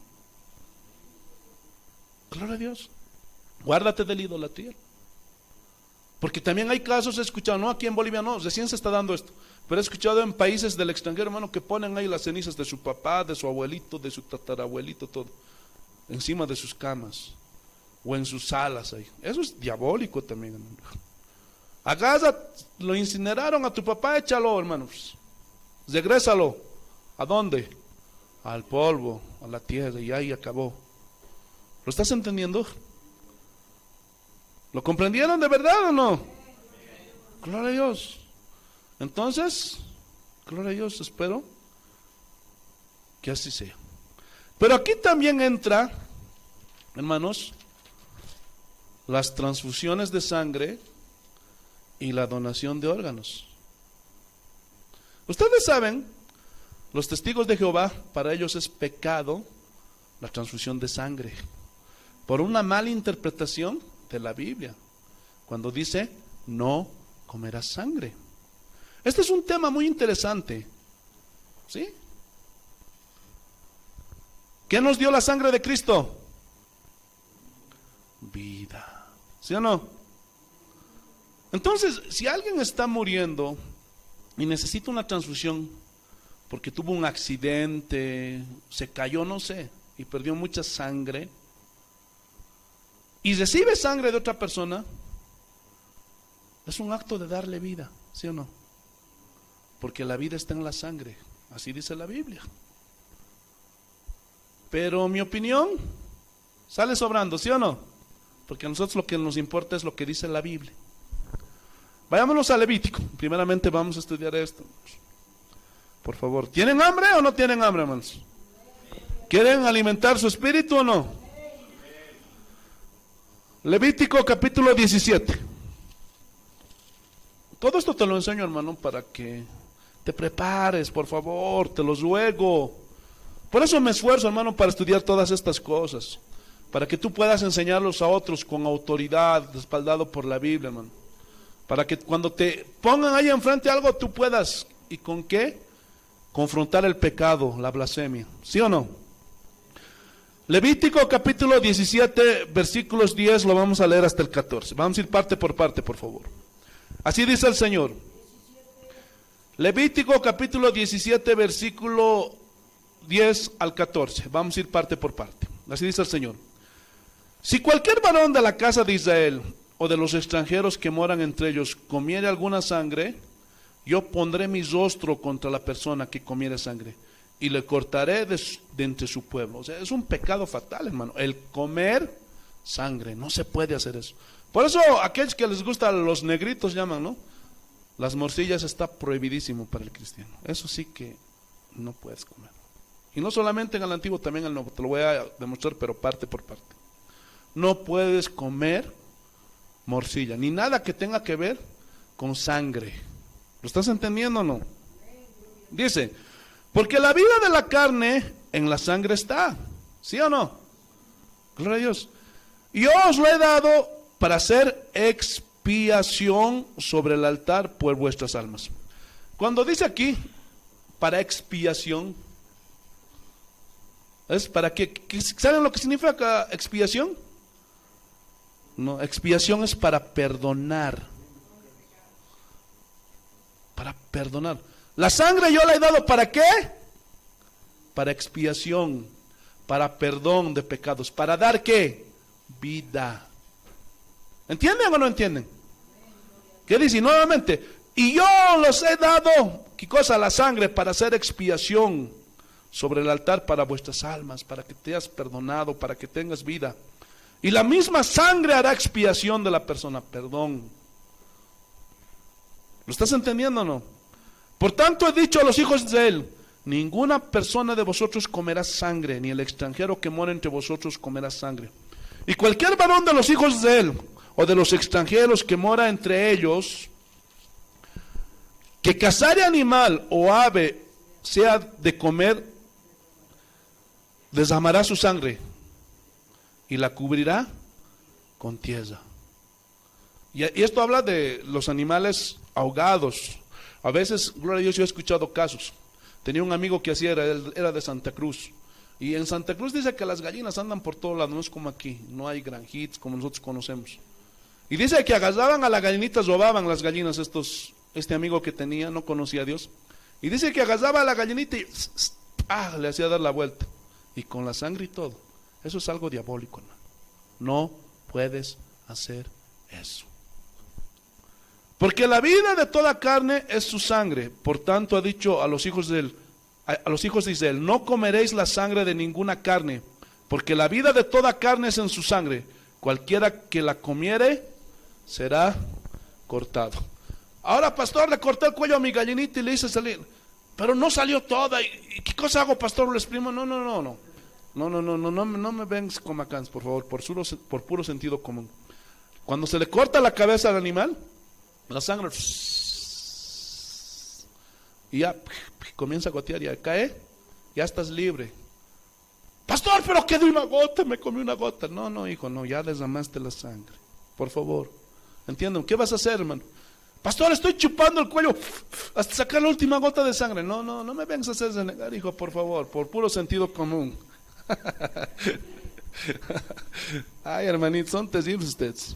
Gloria a Dios. Guárdate de la idolatría. Porque también hay casos, he escuchado, no aquí en Bolivia no, recién se está dando esto, pero he escuchado en países del extranjero, hermano, que ponen ahí las cenizas de su papá, de su abuelito, de su tatarabuelito, todo, encima de sus camas, o en sus salas ahí. Eso es diabólico también, hermano. Agarra, lo incineraron a tu papá, échalo, hermanos. Regrésalo. ¿A dónde? Al polvo, a la tierra, y ahí acabó. ¿Lo estás entendiendo? ¿Lo comprendieron de verdad o no? Gloria a Dios. Entonces, gloria a Dios, espero que así sea. Pero aquí también entra, hermanos, las transfusiones de sangre y la donación de órganos. Ustedes saben, los testigos de Jehová, para ellos es pecado la transfusión de sangre, por una mala interpretación de la Biblia, cuando dice, no comerás sangre. Este es un tema muy interesante, ¿sí? ¿Qué nos dio la sangre de Cristo? Vida, ¿sí o no? Entonces, si alguien está muriendo y necesita una transfusión porque tuvo un accidente, se cayó, no sé, y perdió mucha sangre, y recibe sangre de otra persona, es un acto de darle vida, ¿sí o no? Porque la vida está en la sangre, así dice la Biblia. Pero mi opinión sale sobrando, ¿sí o no? Porque a nosotros lo que nos importa es lo que dice la Biblia. Vayámonos a Levítico. Primeramente vamos a estudiar esto. Por favor, ¿tienen hambre o no tienen hambre, hermanos? ¿Quieren alimentar su espíritu o no? Levítico capítulo 17. Todo esto te lo enseño, hermano, para que te prepares, por favor, te los ruego. Por eso me esfuerzo, hermano, para estudiar todas estas cosas, para que tú puedas enseñarlos a otros con autoridad, respaldado por la Biblia, hermano. Para que cuando te pongan ahí enfrente algo, tú puedas, ¿y con qué? Confrontar el pecado, la blasfemia, ¿sí o no? Levítico capítulo 17, versículos 10, lo vamos a leer hasta el 14. Vamos a ir parte por parte, por favor. Así dice el Señor. Levítico capítulo 17, versículo 10 al 14. Vamos a ir parte por parte. Así dice el Señor. Si cualquier varón de la casa de Israel o de los extranjeros que moran entre ellos comiere alguna sangre, yo pondré mi rostro contra la persona que comiere sangre y le cortaré de entre su pueblo. O sea, es un pecado fatal, hermano, el comer sangre. No se puede hacer eso. Por eso aquellos que les gustan los negritos llaman, ¿no? Las morcillas está prohibidísimo para el cristiano. Eso sí que no puedes comer. Y no solamente en el Antiguo, también en el Nuevo. Te lo voy a demostrar, pero parte por parte. No puedes comer morcilla, ni nada que tenga que ver con sangre. ¿Lo estás entendiendo o no? Dice, porque la vida de la carne en la sangre está. ¿Sí o no? Gloria a Dios. Yo os lo he dado para hacer expiación sobre el altar por vuestras almas. Cuando dice aquí, para expiación, ¿es para qué? ¿Saben lo que significa expiación? No, expiación es para perdonar. Para perdonar. La sangre yo la he dado ¿para qué? Para expiación, para perdón de pecados, para dar ¿qué? Vida. ¿Entienden o no entienden? ¿Qué dice? Nuevamente, y yo los he dado, ¿qué cosa? La sangre para hacer expiación sobre el altar para vuestras almas, para que te hayas perdonado, para que tengas vida. Y la misma sangre hará expiación de la persona, perdón. ¿Lo estás entendiendo o no? Por tanto he dicho a los hijos de Israel, ninguna persona de vosotros comerá sangre, ni el extranjero que mora entre vosotros comerá sangre. Y cualquier varón de los hijos de Israel, o de los extranjeros que mora entre ellos, que cazare animal o ave sea de comer, desamará su sangre y la cubrirá con tierra. Y esto habla de los animales ahogados. A veces, gloria a Dios, yo he escuchado casos. Tenía un amigo que hacía, era de Santa Cruz. Y en Santa Cruz dice que las gallinas andan por todos lados, no es como aquí, no hay granjitas como nosotros conocemos. Y dice que agarraban a la gallinita, robaban las gallinas este amigo que tenía, no conocía a Dios. Y dice que agarraba a la gallinita y le hacía dar la vuelta. Y con la sangre y todo. Eso es algo diabólico, hermano. No puedes hacer eso. Porque la vida de toda carne es su sangre. Por tanto ha dicho a los hijos de Israel, no comeréis la sangre de ninguna carne, porque la vida de toda carne es en su sangre. Cualquiera que la comiere será cortado. Ahora, pastor, le corté el cuello a mi gallinita y le hice salir, pero no salió toda. ¿Y qué cosa hago, pastor? ¿Lo exprimo? No me vengas con macans, por favor, por puro sentido común. Cuando se le corta la cabeza al animal, la sangre y ya comienza a gotear, ya cae, ya estás libre. Pastor, pero quedé una gota, me comí una gota. No, hijo, no, ya derramaste la sangre. Por favor, ¿entienden? ¿Qué vas a hacer, hermano? Pastor, estoy chupando el cuello hasta sacar la última gota de sangre. No me vengas a hacer renegar, hijo, por favor, por puro sentido común. Ay, hermanitos, son terribles ustedes.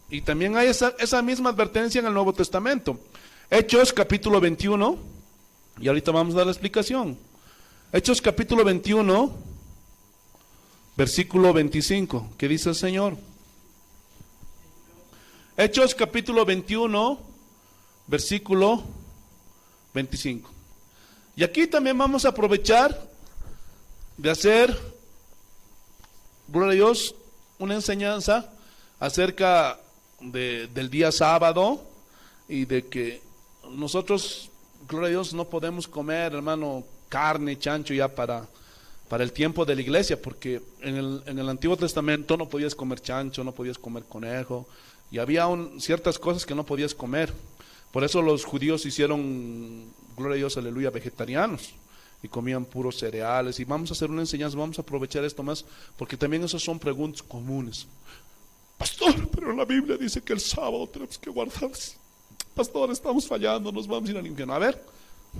Y también hay esa misma advertencia en el Nuevo Testamento. Hechos capítulo 21, y ahorita vamos a dar la explicación. Hechos capítulo 21, versículo 25, ¿qué dice el Señor? Hechos capítulo 21, versículo 25. Y aquí también vamos a aprovechar de hacer, gloria a Dios, una enseñanza acerca del día sábado y de que nosotros, gloria a Dios, no podemos comer, hermano, carne, chancho ya para el tiempo de la iglesia, porque en el Antiguo Testamento no podías comer chancho, no podías comer conejo, y había ciertas cosas que no podías comer. Por eso los judíos hicieron, gloria a Dios, aleluya, vegetarianos, y comían puros cereales. Y vamos a hacer una enseñanza, vamos a aprovechar esto más, porque también esas son preguntas comunes. Pastor, pero en la Biblia dice que el sábado tenemos que guardarse. Pastor, estamos fallando, nos vamos a ir al infierno. A ver,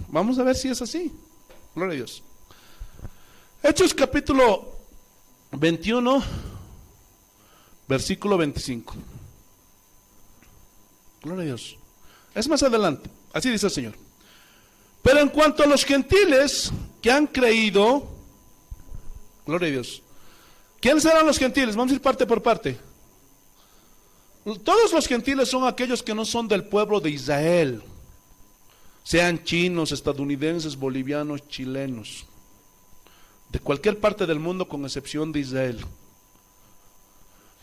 vamos a ver si es así. Gloria a Dios. Hechos capítulo 21, versículo 25. Gloria a Dios. Es más adelante. Así dice el Señor. Pero en cuanto a los gentiles que han creído, gloria a Dios, ¿Quiénes eran los gentiles? Vamos a ir parte por parte. Todos los gentiles son aquellos que no son del pueblo de Israel, sean chinos, estadounidenses, bolivianos, chilenos, de cualquier parte del mundo con excepción de Israel.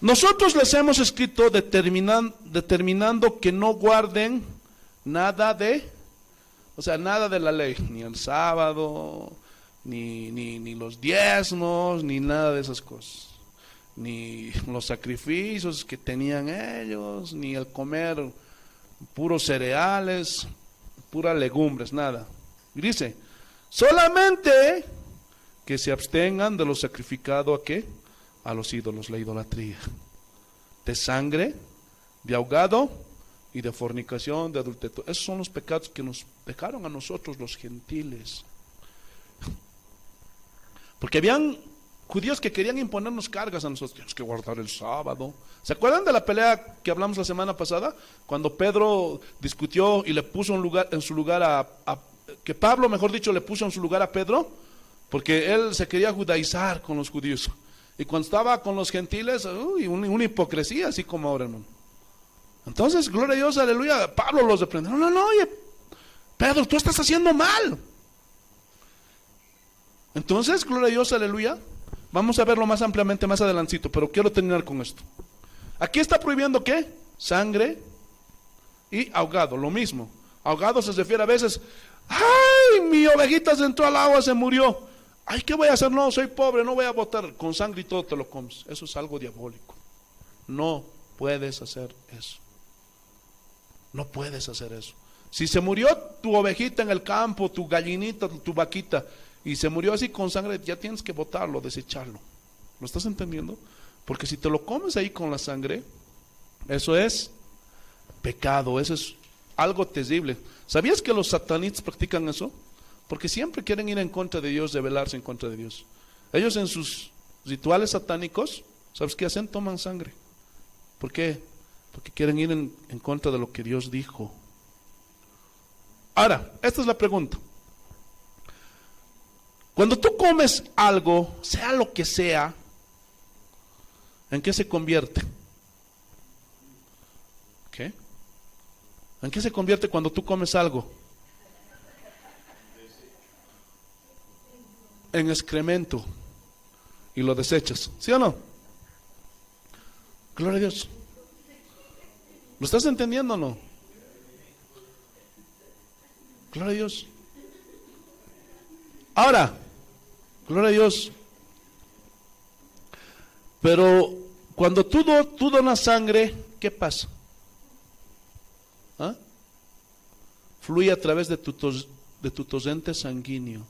Nosotros les hemos escrito determinando que no guarden nada nada de la ley, ni el sábado, ni los diezmos, ni nada de esas cosas, ni los sacrificios que tenían ellos, ni el comer puros cereales, puras legumbres, nada. Y dice, solamente que se abstengan de lo sacrificado ¿a qué? A los ídolos, la idolatría, de sangre, de ahogado y de fornicación, de adulterio. Esos son los pecados que nos dejaron a nosotros los gentiles. Porque habían judíos que querían imponernos cargas a nosotros. Tienes que guardar el sábado. ¿Se acuerdan de la pelea que hablamos la semana pasada? Cuando Pedro discutió y le puso en su lugar que Pablo, mejor dicho, le puso en su lugar a Pedro, porque él se quería judaizar con los judíos. Y cuando estaba con los gentiles, una hipocresía, así como ahora, hermano. Entonces, gloria a Dios, aleluya, Pablo los reprendió. No, oye, Pedro, tú estás haciendo mal. Entonces, gloria a Dios, aleluya. Vamos a verlo más ampliamente más adelantito, pero quiero terminar con esto. Aquí está prohibiendo ¿qué? Sangre y ahogado, lo mismo. Ahogado se refiere a veces, ¡ay, mi ovejita se entró al agua, se murió! ¡Ay, qué voy a hacer! No, soy pobre, no voy a botar, con sangre y todo te lo comes. Eso es algo diabólico. No puedes hacer eso. No puedes hacer eso. Si se murió tu ovejita en el campo, tu gallinita, tu vaquita, y se murió así con sangre, ya tienes que botarlo, desecharlo. ¿Lo estás entendiendo? Porque si te lo comes ahí con la sangre, eso es pecado, eso es algo terrible. ¿Sabías que los satanistas practican eso? Porque siempre quieren ir en contra de Dios, rebelarse en contra de Dios. Ellos en sus rituales satánicos, ¿sabes qué hacen? Toman sangre. ¿Por qué? Porque quieren ir en contra de lo que Dios dijo. Ahora, esta es la pregunta. Cuando tú comes algo, sea lo que sea, ¿en qué se convierte? ¿Qué? ¿En qué se convierte cuando tú comes algo? En excremento. Y lo desechas, ¿sí o no? Gloria a Dios. ¿Lo estás entendiendo o no? Gloria a Dios. Ahora, gloria a Dios. Pero cuando tú donas sangre, ¿qué pasa? ¿Ah? Fluye a través de tu torrente sanguíneo.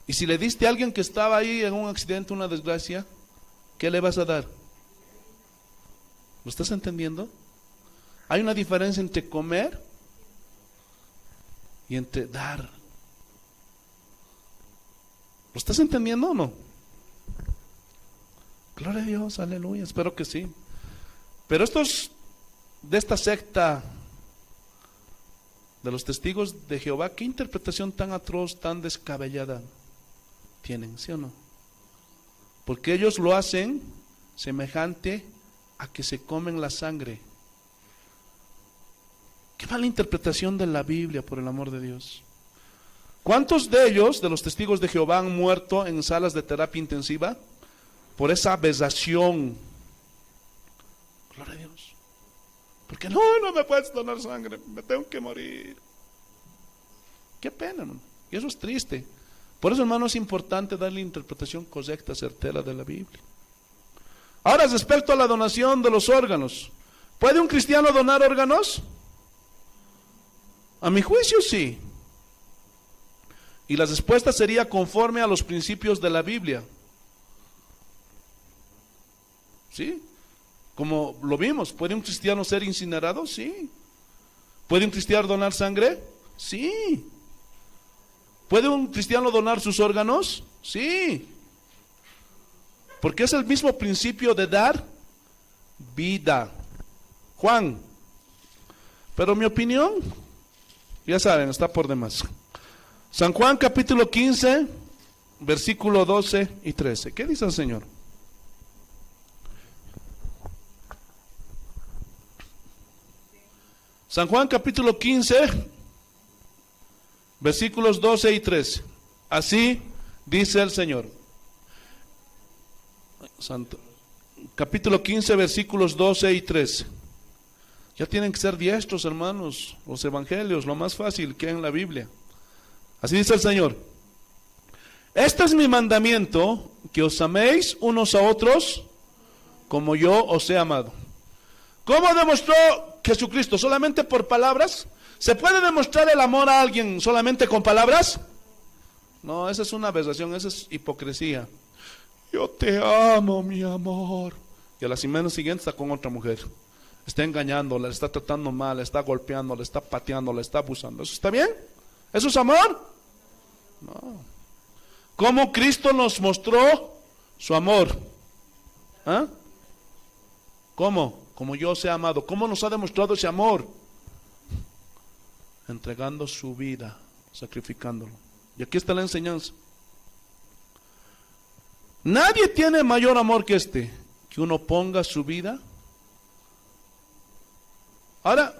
Y si le diste a alguien que estaba ahí en un accidente, una desgracia, ¿qué le vas a dar? ¿Lo estás entendiendo? Hay una diferencia entre comer y entre dar. ¿Lo estás entendiendo o no? Gloria a Dios, aleluya, espero que sí. Pero estos de esta secta de los testigos de Jehová, ¿qué interpretación tan atroz, tan descabellada tienen, sí o no? Porque ellos lo hacen semejante a que se comen la sangre. Qué mala interpretación de la Biblia, por el amor de Dios. ¿Cuántos de ellos, de los testigos de Jehová, han muerto en salas de terapia intensiva por esa aberración? Gloria a Dios. Porque no me puedes donar sangre, me tengo que morir. Qué pena, hermano. Y eso es triste. Por eso, hermano, es importante darle interpretación correcta, certera de la Biblia. Ahora, respecto a la donación de los órganos, ¿puede un cristiano donar órganos? A mi juicio, sí. Y la respuesta sería conforme a los principios de la Biblia. ¿Sí? Como lo vimos, ¿puede un cristiano ser incinerado? Sí. ¿Puede un cristiano donar sangre? Sí. ¿Puede un cristiano donar sus órganos? Sí. Porque es el mismo principio de dar vida. Juan. Pero mi opinión, ya saben, está por demás. San Juan capítulo 15, versículo 12 y 13. ¿Qué dice el Señor? San Juan capítulo 15, versículos 12 y 13. Así dice el Señor. Santo. Capítulo 15, versículos 12 y 13. Ya tienen que ser diestros, hermanos, los evangelios, lo más fácil que hay en la Biblia. Así dice el Señor. Este es mi mandamiento, que os améis unos a otros como yo os he amado. ¿Cómo demostró Jesucristo? ¿Solamente por palabras? ¿Se puede demostrar el amor a alguien solamente con palabras? No, esa es una aberración, esa es hipocresía. Yo te amo, mi amor. Y a la semana siguiente está con otra mujer. Está engañándola, le está tratando mal, le está golpeando, le está pateando, le está abusando. ¿Eso está bien? ¿Eso es amor? No. ¿Cómo Cristo nos mostró su amor? ¿Ah? ¿Cómo? Como yo os he amado. ¿Cómo nos ha demostrado ese amor? Entregando su vida, sacrificándolo. Y aquí está la enseñanza. Nadie tiene mayor amor que este, que uno ponga su vida. Ahora,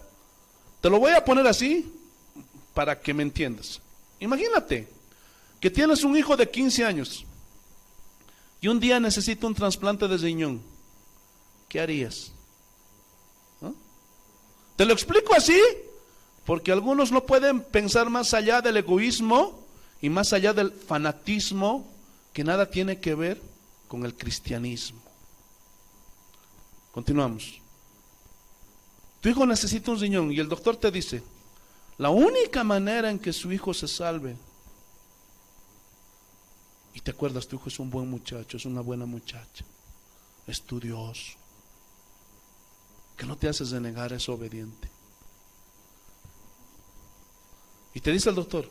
te lo voy a poner así para que me entiendas. Imagínate que tienes un hijo de 15 años y un día necesita un trasplante de riñón. ¿Qué harías? ¿No? Te lo explico así porque algunos no pueden pensar más allá del egoísmo y más allá del fanatismo que nada tiene que ver con el cristianismo. Continuamos. Tu hijo necesita un riñón y el doctor te dice, la única manera en que su hijo se salve, y te acuerdas, tu hijo es un buen muchacho, es una buena muchacha, estudioso, que no te haces renegar, es obediente. Y te dice el doctor,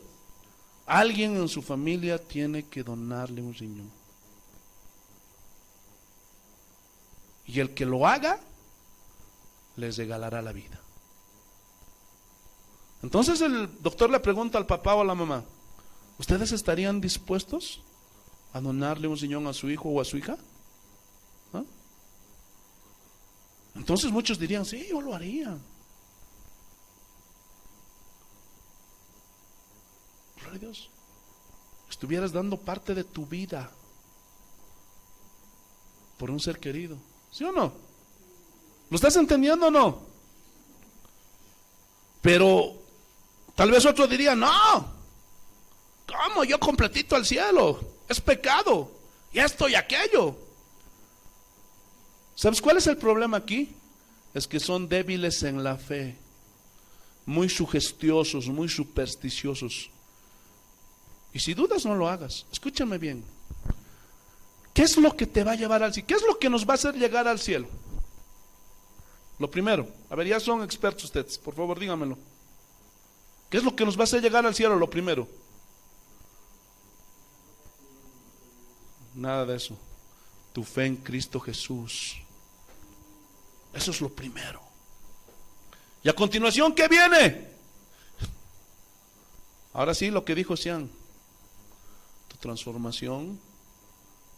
alguien en su familia tiene que donarle un riñón. Y el que lo haga, les regalará la vida. Entonces el doctor le pregunta al papá o a la mamá, ¿ustedes estarían dispuestos a donarle un riñón a su hijo o a su hija? ¿Ah? Entonces muchos dirían, sí, yo lo haría. Gloria a Dios. Estuvieras dando parte de tu vida por un ser querido, ¿sí o no? ¿Lo estás entendiendo o no? Pero tal vez otro diría, no, ¿cómo? Yo completito al cielo, es pecado, y esto y aquello. ¿Sabes cuál es el problema aquí? Es que son débiles en la fe, muy sugestiosos, muy supersticiosos. Y si dudas, no lo hagas. Escúchame bien. ¿Qué es lo que te va a llevar al cielo? ¿Qué es lo que nos va a hacer llegar al cielo? Lo primero, a ver, ya son expertos ustedes, por favor díganmelo. ¿Qué es lo que nos va a hacer llegar al cielo? Lo primero. Nada de eso. Tu fe en Cristo Jesús. Eso es lo primero. Y a continuación, ¿qué viene? Ahora sí, lo que dijo Sian. Tu transformación,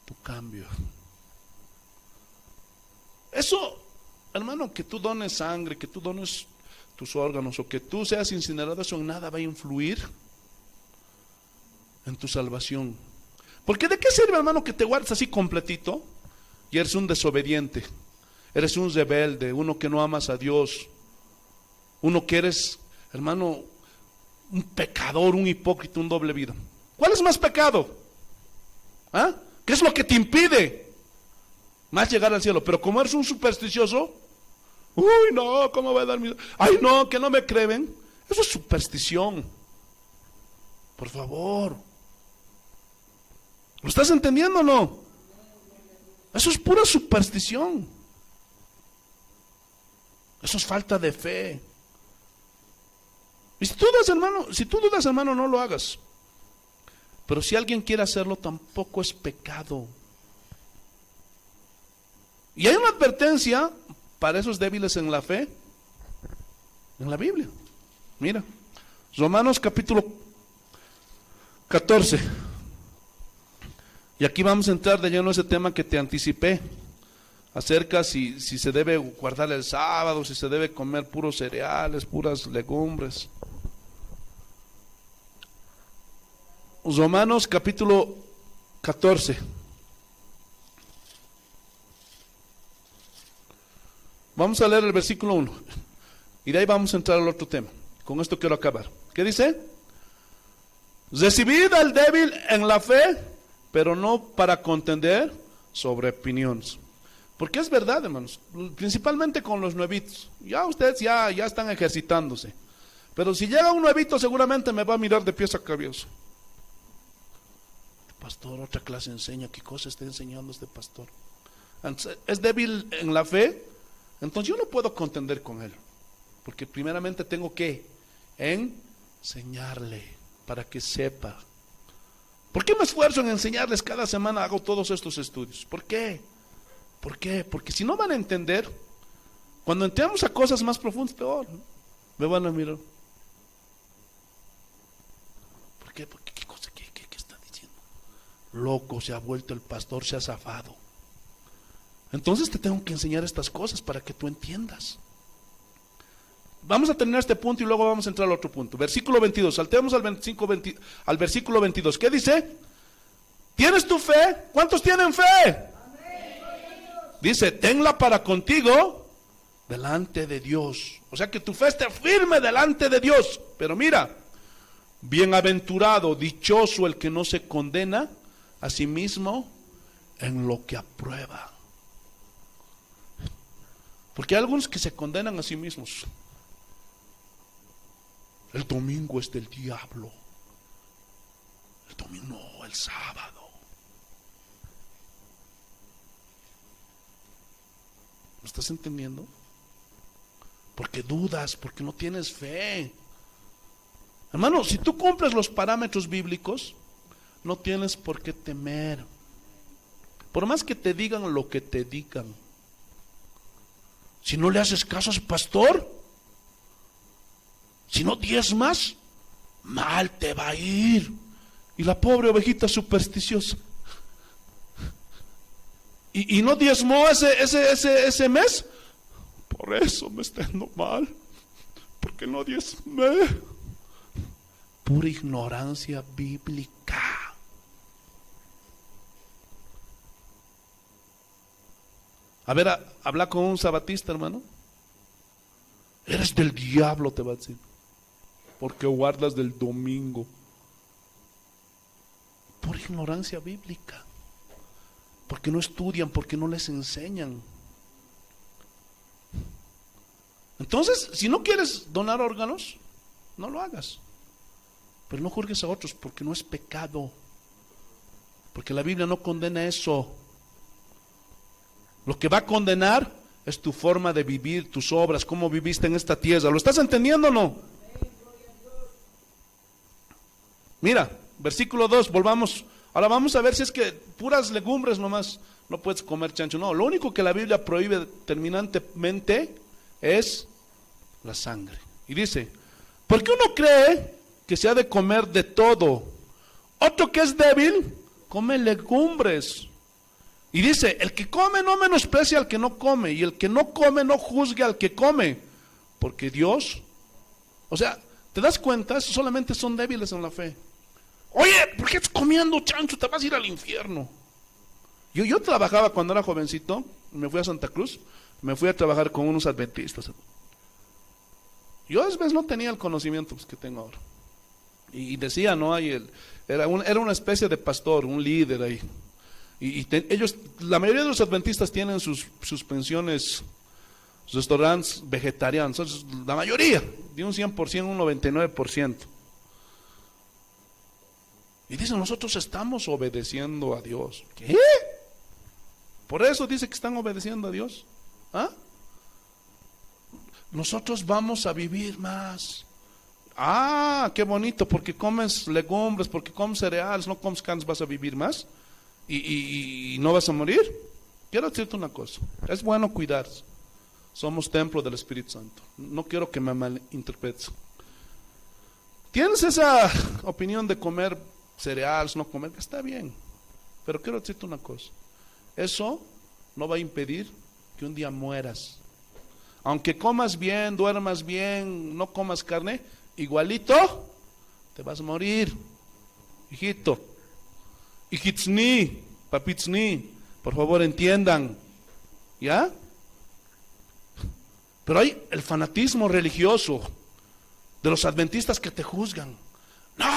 tu cambio. Eso, hermano, que tú dones sangre, que tú dones tus órganos o que tú seas incinerado, eso en nada va a influir en tu salvación. Porque ¿de qué sirve, hermano, que te guardes así completito y eres un desobediente, eres un rebelde, uno que no amas a Dios, uno que eres, hermano, un pecador, un hipócrita, un doble vida? ¿Cuál es más pecado? ¿Ah? ¿Qué es lo que te impide más llegar al cielo? Pero como eres un supersticioso, uy, no, ¿cómo voy a dar mi... Ay, no, que no me creen. Eso es superstición. Por favor. ¿Lo estás entendiendo o no? Eso es pura superstición. Eso es falta de fe. Y si tú dudas, hermano, no lo hagas. Pero si alguien quiere hacerlo, tampoco es pecado. Y hay una advertencia para esos débiles en la fe en la Biblia. Mira, Romanos capítulo 14. Y aquí vamos a entrar de lleno a ese tema que te anticipé, acerca si se debe guardar el sábado, si se debe comer puros cereales, puras legumbres. Romanos capítulo 14. Vamos a leer el versículo 1 y de ahí vamos a entrar al otro tema. Con esto quiero acabar. ¿Qué dice? Recibid al débil en la fe, pero no para contender sobre opiniones. Porque es verdad, hermanos, principalmente con los nuevitos. Ya ustedes ya están ejercitándose. Pero si llega un nuevito seguramente me va a mirar de pies a cabeza. Pastor, otra clase enseña, ¿qué cosa está enseñando este pastor? Es débil en la fe, entonces yo no puedo contender con él. Porque primeramente tengo que enseñarle para que sepa. ¿Por qué me esfuerzo en enseñarles cada semana? Hago todos estos estudios. ¿Por qué? ¿Por qué? Porque si no van a entender, cuando entramos a cosas más profundas, peor, ¿no? Me van a mirar. ¿Por qué? Porque ¿qué cosa? ¿Qué está diciendo? Loco, se ha vuelto el pastor, se ha zafado. Entonces te tengo que enseñar estas cosas para que tú entiendas. Vamos a terminar este punto y luego vamos a entrar al otro punto. Versículo 22, saltemos al versículo 22. ¿Qué dice? ¿Tienes tu fe? ¿Cuántos tienen fe? Dice, tenla para contigo delante de Dios. O sea que tu fe esté firme delante de Dios. Pero mira, bienaventurado, dichoso el que no se condena a sí mismo en lo que aprueba. Porque hay algunos que se condenan a sí mismos. El domingo es del diablo. El domingo no, el sábado. ¿Me estás entendiendo? Porque dudas, porque no tienes fe. Hermano, si tú cumples los parámetros bíblicos, no tienes por qué temer. Por más que te digan lo que te digan. Si no le haces caso a su pastor, si no diezmas, mal te va a ir. Y la pobre ovejita supersticiosa. Y no diezmó ese mes. Por eso me está yendo mal. Porque no diezmé. Pura ignorancia bíblica. A ver, habla con un sabatista, hermano. Eres del diablo, te va a decir. Porque guardas del domingo. Por ignorancia bíblica. Porque no estudian, porque no les enseñan. Entonces, si no quieres donar órganos, no lo hagas. Pero no juzgues a otros, porque no es pecado. Porque la Biblia no condena eso. Lo que va a condenar es tu forma de vivir, tus obras, cómo viviste en esta tierra. ¿Lo estás entendiendo o no? Mira, versículo 2, volvamos. Ahora vamos a ver si es que puras legumbres nomás no puedes comer chancho. No, lo único que la Biblia prohíbe terminantemente es la sangre. Y dice, ¿por qué uno cree que se ha de comer de todo? Otro que es débil, come legumbres. Y dice, el que come no menosprecia al que no come, y el que no come no juzgue al que come, porque Dios, o sea, ¿te das cuenta? Solamente son débiles en la fe. Oye, ¿por qué estás comiendo chancho? Te vas a ir al infierno. Yo trabajaba cuando era jovencito, me fui a Santa Cruz, me fui a trabajar con unos adventistas. Yo a veces no tenía el conocimiento que tengo ahora. Y decía, ¿no? Era una especie de pastor, un líder ahí. Ellos, la mayoría de los adventistas tienen sus pensiones, restaurantes vegetarianos, la mayoría, de un 100%, un 99%. Y dicen, nosotros estamos obedeciendo a Dios. ¿Qué? Por eso dice que están obedeciendo a Dios. ¿Ah? Nosotros vamos a vivir más. Ah, qué bonito, porque comes legumbres, porque comes cereales, no comes carnes, vas a vivir más. Y no vas a morir. Quiero decirte una cosa, es bueno cuidarse. Somos templo del Espíritu Santo. No quiero que me malinterpretes. ¿Tienes esa opinión de comer cereales, no comer? Está bien. Pero quiero decirte una cosa. Eso no va a impedir que un día mueras. Aunque comas bien, duermas bien, no comas carne, igualito te vas a morir. Hijito, hijitsni, papitsni, por favor entiendan. ¿Ya? Pero hay el fanatismo religioso de los adventistas que te juzgan. No,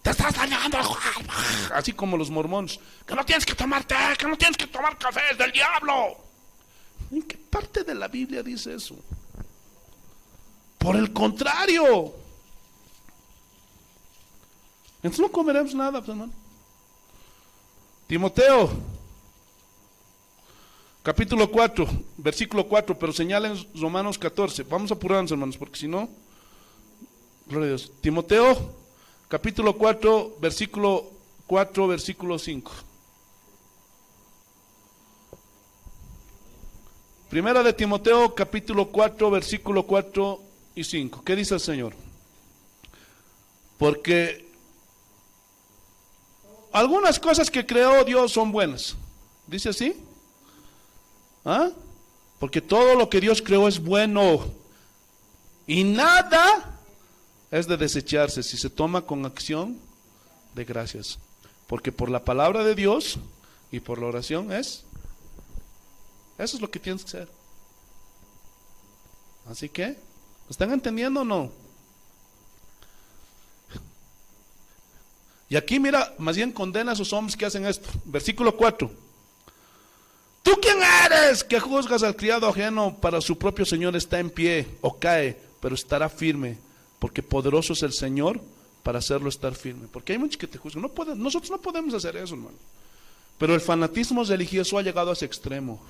te estás dañando. Así como los mormones, que no tienes que tomar té, que no tienes que tomar café, es del diablo. ¿En qué parte de la Biblia dice eso? Por el contrario. Entonces no comeremos nada, pues, hermano. Timoteo, capítulo 4, versículo 4, pero señalen Romanos 14. Vamos a apurarnos, hermanos, porque si no, gloria a Dios. Timoteo, capítulo 4, versículo 4, versículo 5. Primera de Timoteo, capítulo 4, versículo 4 y 5. ¿Qué dice el Señor? Porque algunas cosas que creó Dios son buenas. ¿Dice así? ¿Ah? Porque todo lo que Dios creó es bueno. Y nada es de desecharse si se toma con acción de gracias. Porque por la palabra de Dios y por la oración eso es lo que tienes que hacer. Así que, ¿lo están entendiendo o no? Y aquí mira, más bien condena a esos hombres que hacen esto. Versículo 4. ¿Tú quién eres que juzgas al criado ajeno? Para su propio Señor está en pie o cae, pero estará firme, porque poderoso es el Señor para hacerlo estar firme. Porque hay muchos que te juzgan. Nosotros no podemos hacer eso, hermano. Pero el fanatismo religioso ha llegado a ese extremo,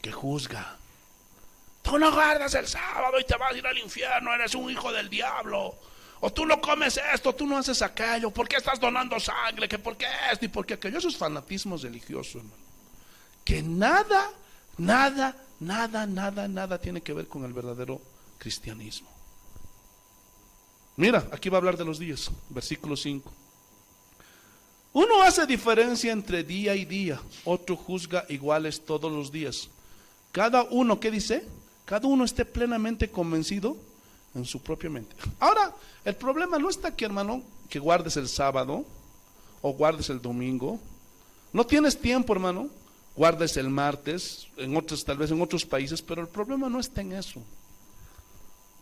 que juzga. Tú no guardas el sábado y te vas a ir al infierno, eres un hijo del diablo. O tú no comes esto, tú no haces aquello, ¿por qué estás donando sangre? ¿Que por qué esto y por qué aquello? Esos fanatismos religiosos, hermano. Que nada tiene que ver con el verdadero cristianismo. Mira, aquí va a hablar de los días, versículo 5. Uno hace diferencia entre día y día, otro juzga iguales todos los días. Cada uno, ¿qué dice? Cada uno esté plenamente convencido en su propia mente. Ahora, el problema no está aquí, hermano, que guardes el sábado o guardes el domingo. No tienes tiempo, hermano, guardes el martes, tal vez en otros países, pero el problema no está en eso.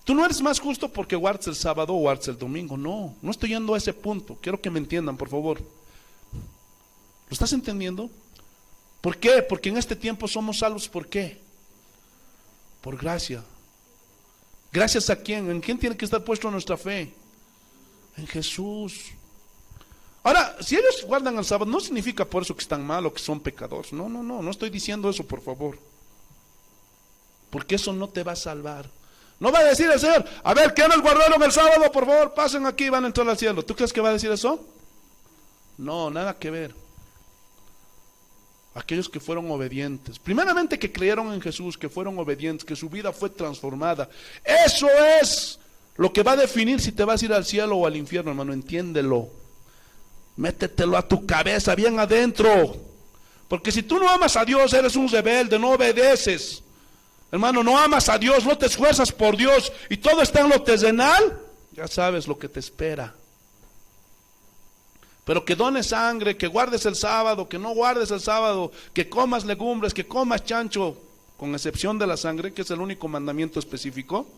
Tú no eres más justo porque guardes el sábado o guardes el domingo. No estoy yendo a ese punto. Quiero que me entiendan, por favor. ¿Lo estás entendiendo? ¿Por qué? Porque en este tiempo somos salvos. ¿Por qué? Por gracia. ¿Gracias a quién? ¿En quién tiene que estar puesto nuestra fe? En Jesús. Ahora, si ellos guardan el sábado, no significa por eso que están mal o que son pecadores. No estoy diciendo eso, por favor. Porque eso no te va a salvar. No va a decir el Señor, a ver, ¿quiénes guardaron el sábado? Por favor, pasen aquí y van a entrar al cielo. ¿Tú crees que va a decir eso? No, nada que ver. Aquellos que fueron obedientes, primeramente que creyeron en Jesús, que fueron obedientes, que su vida fue transformada. Eso es lo que va a definir si te vas a ir al cielo o al infierno, hermano, entiéndelo. Métetelo a tu cabeza, bien adentro. Porque si tú no amas a Dios, eres un rebelde, no obedeces. Hermano, no amas a Dios, no te esfuerzas por Dios y todo está en lo terrenal, ya sabes lo que te espera. Pero que dones sangre, que guardes el sábado, que no guardes el sábado, que comas legumbres, que comas chancho, con excepción de la sangre, que es el único mandamiento específico,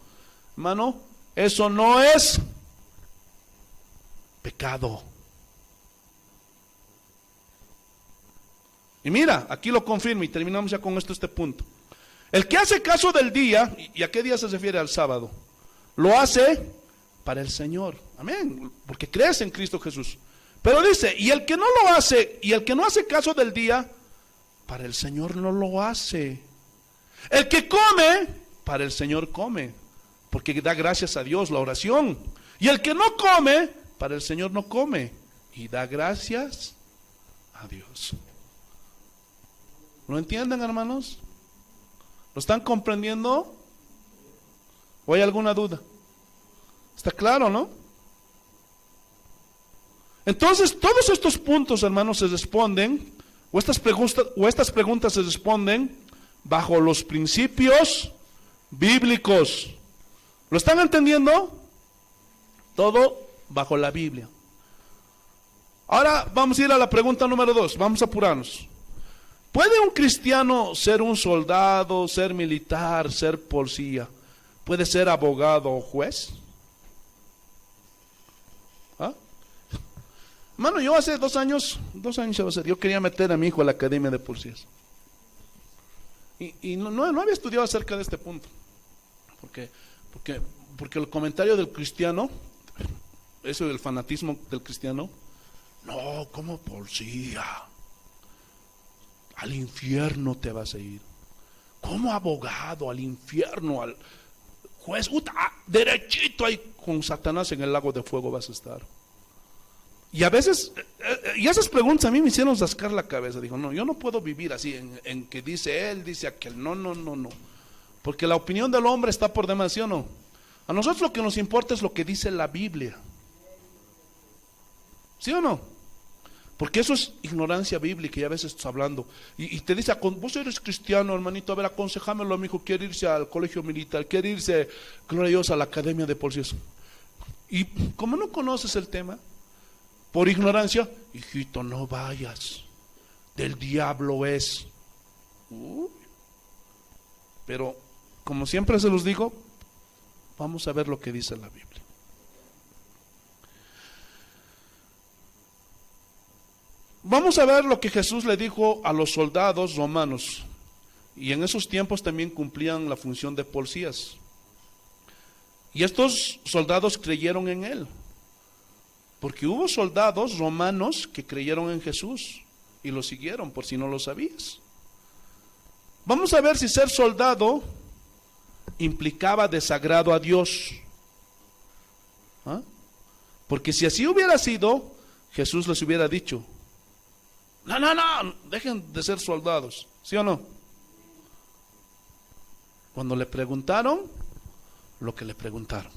hermano, eso no es pecado. Y mira, aquí lo confirma y terminamos ya con este punto. El que hace caso del día, ¿y a qué día se refiere? Al sábado, lo hace para el Señor, amén, porque crees en Cristo Jesús. Pero dice, y el que no lo hace, y el que no hace caso del día, para el Señor no lo hace. El que come, para el Señor come, porque da gracias a Dios, la oración. Y el que no come, para el Señor no come, y da gracias a Dios. ¿Lo entienden, hermanos? ¿Lo están comprendiendo? ¿O hay alguna duda? ¿Está claro, no? Entonces, todos estos puntos, hermanos, se responden, o estas preguntas se responden bajo los principios bíblicos. ¿Lo están entendiendo? Todo bajo la Biblia. Ahora vamos a ir a la pregunta número 2, vamos a apurarnos. ¿Puede un cristiano ser un soldado, ser militar, ser policía? ¿Puede ser abogado o juez? ¿Ah? Hermano, yo hace 2 años se va a hacer, yo quería meter a mi hijo a la academia de policías. Y no había estudiado acerca de este punto. Porque el comentario del cristiano, eso del fanatismo del cristiano, no, como policía, al infierno te vas a ir. Como abogado, al infierno, al juez, derechito ahí con Satanás en el lago de fuego vas a estar. Y a veces, y esas preguntas a mí me hicieron rascar la cabeza. Digo, no, yo no puedo vivir así, en que dice él, dice aquel. No. Porque la opinión del hombre está por demás, ¿sí o no? A nosotros lo que nos importa es lo que dice la Biblia. ¿Sí o no? Porque eso es ignorancia bíblica y a veces estás hablando. Y te dice, vos eres cristiano, hermanito, a ver, aconsejámelo a mi hijo, quiere irse al colegio militar, quiere irse, gloria a Dios, a la academia de policías. Y como no conoces el tema, por ignorancia, hijito, no vayas, del diablo es. Pero, como siempre se los digo, vamos a ver lo que dice la Biblia. Vamos a ver lo que Jesús le dijo a los soldados romanos. Y en esos tiempos también cumplían la función de policías. Y estos soldados creyeron en él. Porque hubo soldados romanos que creyeron en Jesús y lo siguieron, por si no lo sabías. Vamos a ver si ser soldado implicaba desagrado a Dios. ¿Ah? Porque si así hubiera sido, Jesús les hubiera dicho, no, dejen de ser soldados, ¿sí o no? Cuando le preguntaron lo que le preguntaron.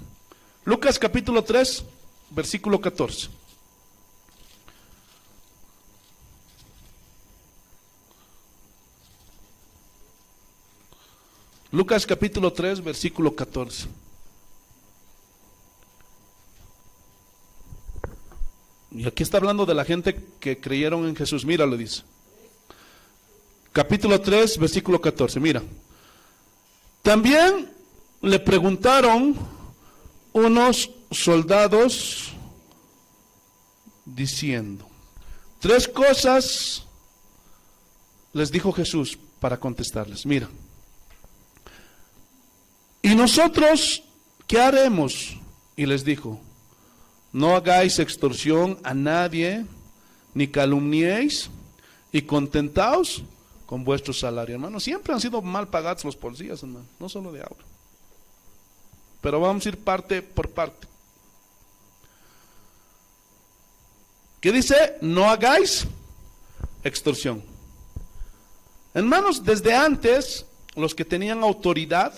Lucas capítulo 3, versículo 14. Lucas capítulo 3, versículo 14. Y aquí está hablando de la gente que creyeron en Jesús. Mira, lo dice. Capítulo 3, versículo 14. Mira. También le preguntaron unos soldados diciendo, 3 cosas les dijo Jesús para contestarles. Mira. ¿Y nosotros qué haremos? Y les dijo, no hagáis extorsión a nadie, ni calumniéis, y contentaos con vuestro salario. Hermano, siempre han sido mal pagados los policías, hermano, no solo de ahora. Pero vamos a ir parte por parte. ¿Qué dice? No hagáis extorsión. Hermanos, desde antes, los que tenían autoridad,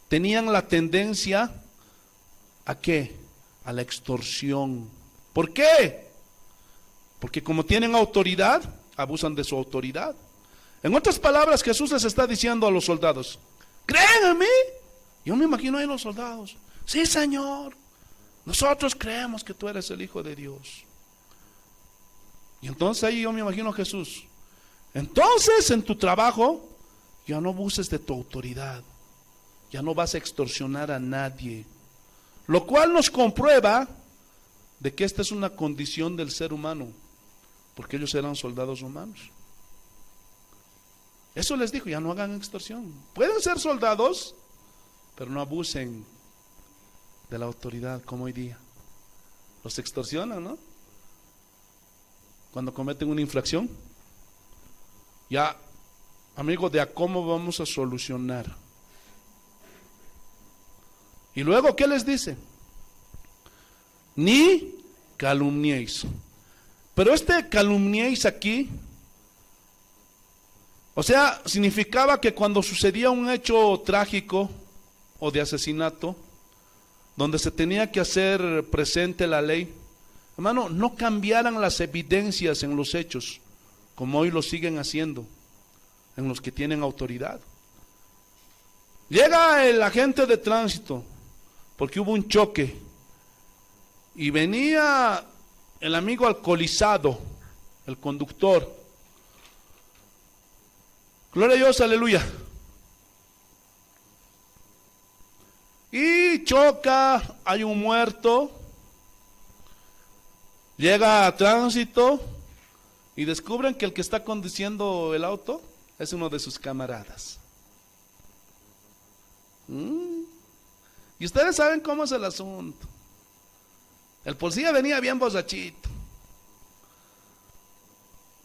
tenían la tendencia ¿a qué? A la extorsión. ¿Por qué? Porque como tienen autoridad, abusan de su autoridad. En otras palabras, Jesús les está diciendo a los soldados, ¿creen en mí? Yo me imagino ahí los soldados, sí, Señor, nosotros creemos que tú eres el Hijo de Dios. Y entonces ahí yo me imagino a Jesús. Entonces en tu trabajo ya no abuses de tu autoridad, ya no vas a extorsionar a nadie. Lo cual nos comprueba de que esta es una condición del ser humano, porque ellos eran soldados romanos. Eso les dijo, ya no hagan extorsión. Pueden ser soldados, pero no abusen de la autoridad como hoy día. Los extorsionan, ¿no? Cuando cometen una infracción. Ya, amigo, ¿de a cómo vamos a solucionar? Y luego, ¿qué les dice? Ni calumniéis. Pero este calumniéis aquí, o sea, significaba que cuando sucedía un hecho trágico o de asesinato, donde se tenía que hacer presente la ley, hermano, no cambiaran las evidencias en los hechos, como hoy lo siguen haciendo, en los que tienen autoridad. Llega el agente de tránsito, porque hubo un choque, y venía el amigo alcoholizado, el conductor. Gloria a Dios, aleluya. Y choca, hay un muerto, llega a tránsito y descubren que el que está conduciendo el auto es uno de sus camaradas. Y ustedes saben cómo es el asunto. El policía venía bien borrachito,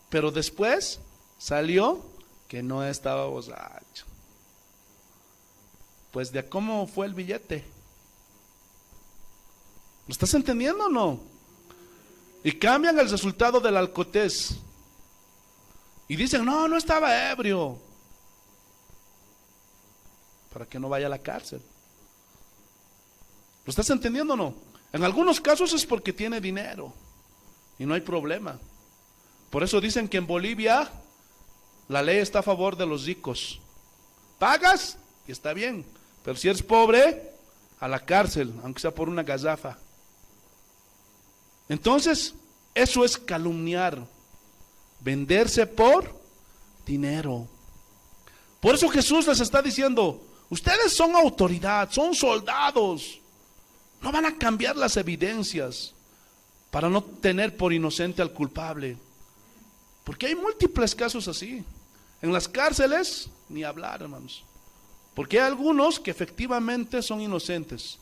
pero después salió que no estaba borracho. Pues de cómo fue el billete. ¿Lo estás entendiendo o no? Y cambian el resultado del alcotés. Y dicen, no estaba ebrio. Para que no vaya a la cárcel. ¿Lo estás entendiendo o no? En algunos casos es porque tiene dinero. Y no hay problema. Por eso dicen que en Bolivia la ley está a favor de los ricos. Pagas y está bien. Pero si eres pobre, a la cárcel, aunque sea por una gazafa. Entonces, eso es calumniar, venderse por dinero. Por eso Jesús les está diciendo, ustedes son autoridad, son soldados, no van a cambiar las evidencias para no tener por inocente al culpable. Porque hay múltiples casos así. En las cárceles, ni hablar, hermanos. Porque hay algunos que efectivamente son inocentes,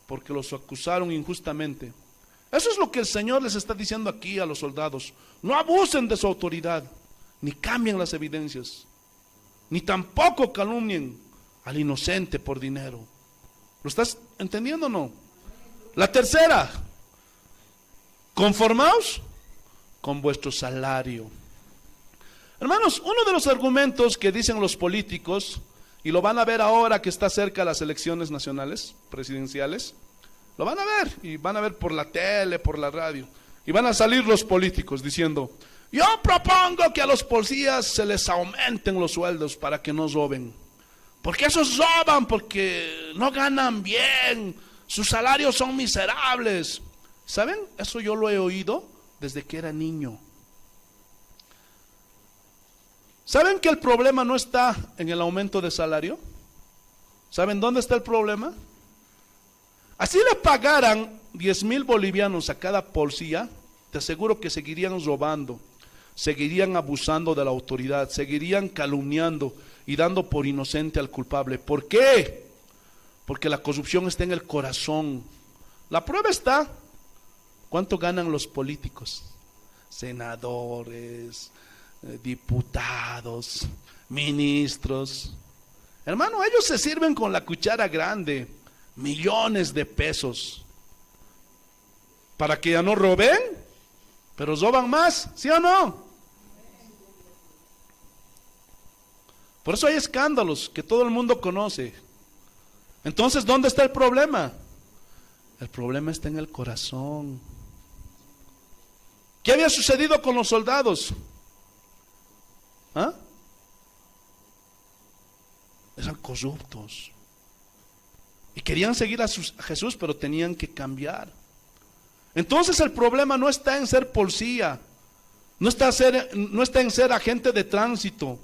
porque los acusaron injustamente. Eso es lo que el Señor les está diciendo aquí a los soldados. No abusen de su autoridad, ni cambien las evidencias, ni tampoco calumnien al inocente por dinero. ¿Lo estás entendiendo o no? La tercera, conformaos con vuestro salario. Hermanos, uno de los argumentos que dicen los políticos, y lo van a ver ahora que está cerca las elecciones nacionales, presidenciales, lo van a ver, y van a ver por la tele, por la radio, y van a salir los políticos diciendo, yo propongo que a los policías se les aumenten los sueldos para que no roben, porque esos roban, porque no ganan bien, sus salarios son miserables. ¿Saben? Eso yo lo he oído desde que era niño. ¿Saben que el problema no está en el aumento de salario? ¿Saben dónde está el problema? Así le pagaran 10,000 bolivianos a cada policía, te aseguro que seguirían robando, seguirían abusando de la autoridad, seguirían calumniando y dando por inocente al culpable. ¿Por qué? Porque la corrupción está en el corazón. La prueba está, ¿cuánto ganan los políticos? Senadores, diputados, ministros. Hermano, ellos se sirven con la cuchara grande, millones de pesos, para que ya no roben, pero roban más, ¿sí o no? Por eso hay escándalos que todo el mundo conoce. Entonces, ¿dónde está el problema? El problema está en el corazón. ¿Qué había sucedido con los soldados? ¿Ah? Eran corruptos y querían seguir a Jesús, pero tenían que cambiar. Entonces el problema no está en ser policía, no está en ser agente de tránsito,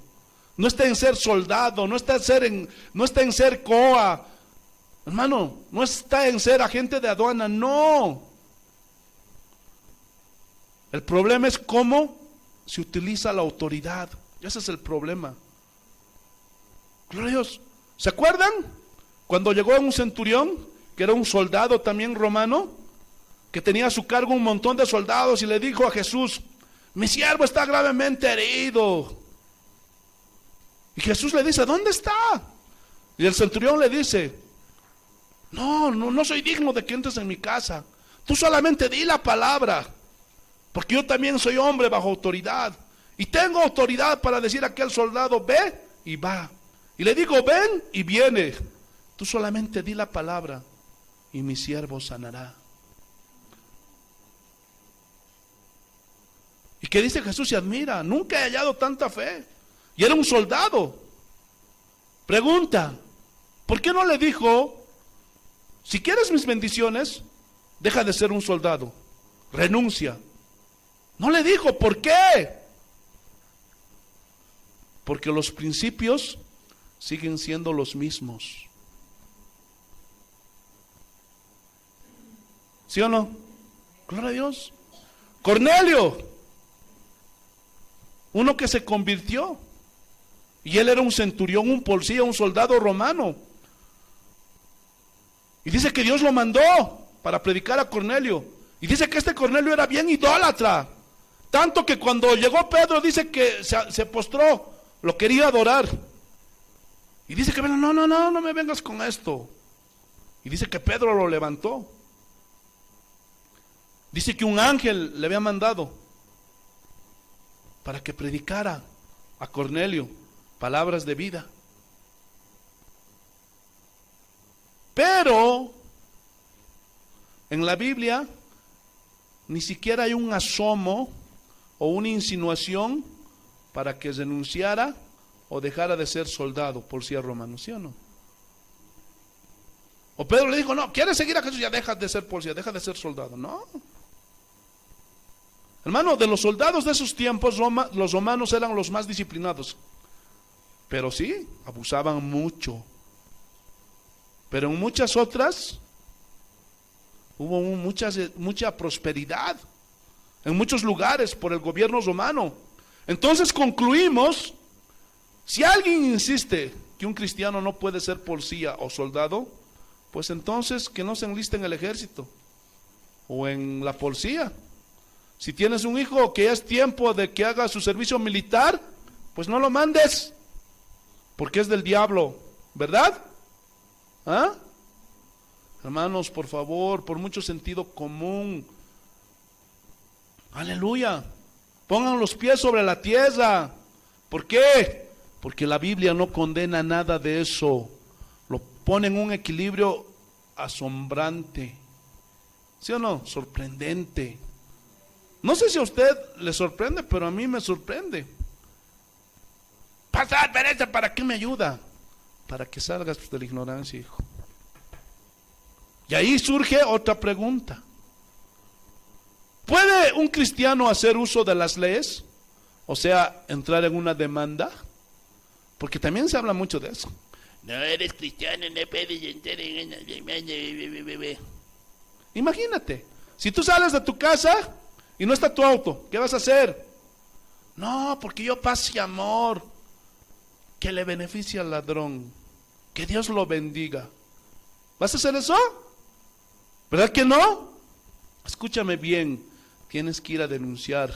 no está en ser soldado, no está en ser COA, hermano, no está en ser agente de aduana, no. El problema es cómo se utiliza la autoridad. Ese es el problema. Gloria a Dios. ¿Se acuerdan? Cuando llegó un centurión, que era un soldado también romano, que tenía a su cargo un montón de soldados, y le dijo a Jesús, mi siervo está gravemente herido. Y Jesús le dice, ¿dónde está? Y el centurión le dice, no soy digno de que entres en mi casa. Tú solamente di la palabra, porque yo también soy hombre bajo autoridad. Y tengo autoridad para decir a aquel soldado, ve y va. Y le digo, ven y viene. Tú solamente di la palabra y mi siervo sanará. ¿Y qué dice Jesús? Se admira, nunca he hallado tanta fe. Y era un soldado. Pregunta, ¿por qué no le dijo, si quieres mis bendiciones, deja de ser un soldado, renuncia? No le dijo, ¿por qué? Porque los principios siguen siendo los mismos. ¿Sí o no? Gloria a Dios. Cornelio, uno que se convirtió, y él era un centurión, un policía, un soldado romano. Y dice que Dios lo mandó para predicar a Cornelio. Y dice que este Cornelio era bien idólatra. Tanto que cuando llegó Pedro, dice que se postró, lo quería adorar. Y dice que no me vengas con esto. Y dice que Pedro lo levantó. Dice que un ángel le había mandado para que predicara a Cornelio palabras de vida. Pero en la Biblia ni siquiera hay un asomo o una insinuación para que renunciara o dejara de ser soldado, policía romano, ¿sí o no? O Pedro le dijo, no, ¿quieres seguir a Jesús? Ya deja de ser policía, deja de ser soldado. No. Hermano, de los soldados de esos tiempos, los romanos eran los más disciplinados. Pero sí, abusaban mucho. Pero en muchas otras hubo mucha prosperidad. En muchos lugares por el gobierno romano. Entonces concluimos, si alguien insiste que un cristiano no puede ser policía o soldado, pues entonces que no se enliste en el ejército o en la policía. Si tienes un hijo que es tiempo de que haga su servicio militar, pues no lo mandes, porque es del diablo, ¿verdad? ¿Ah? Hermanos, por favor, por mucho sentido común, aleluya, pongan los pies sobre la tierra. ¿Por qué? Porque la Biblia no condena nada de eso, lo pone en un equilibrio asombrante, ¿sí o no? Sorprendente. No sé si a usted le sorprende, pero a mí me sorprende. Pastor Pereza, ¿para qué me ayuda? Para que salgas de la ignorancia, hijo. Y ahí surge otra pregunta. ¿Puede un cristiano hacer uso de las leyes? O sea, entrar en una demanda. Porque también se habla mucho de eso. No eres cristiano, no puedes entrar en una demanda. Imagínate, si tú sales de tu casa y no está tu auto, ¿qué vas a hacer? No, porque yo paz y amor, que le beneficie al ladrón, que Dios lo bendiga. ¿Vas a hacer eso? ¿Verdad que no? Escúchame bien, tienes que ir a denunciar,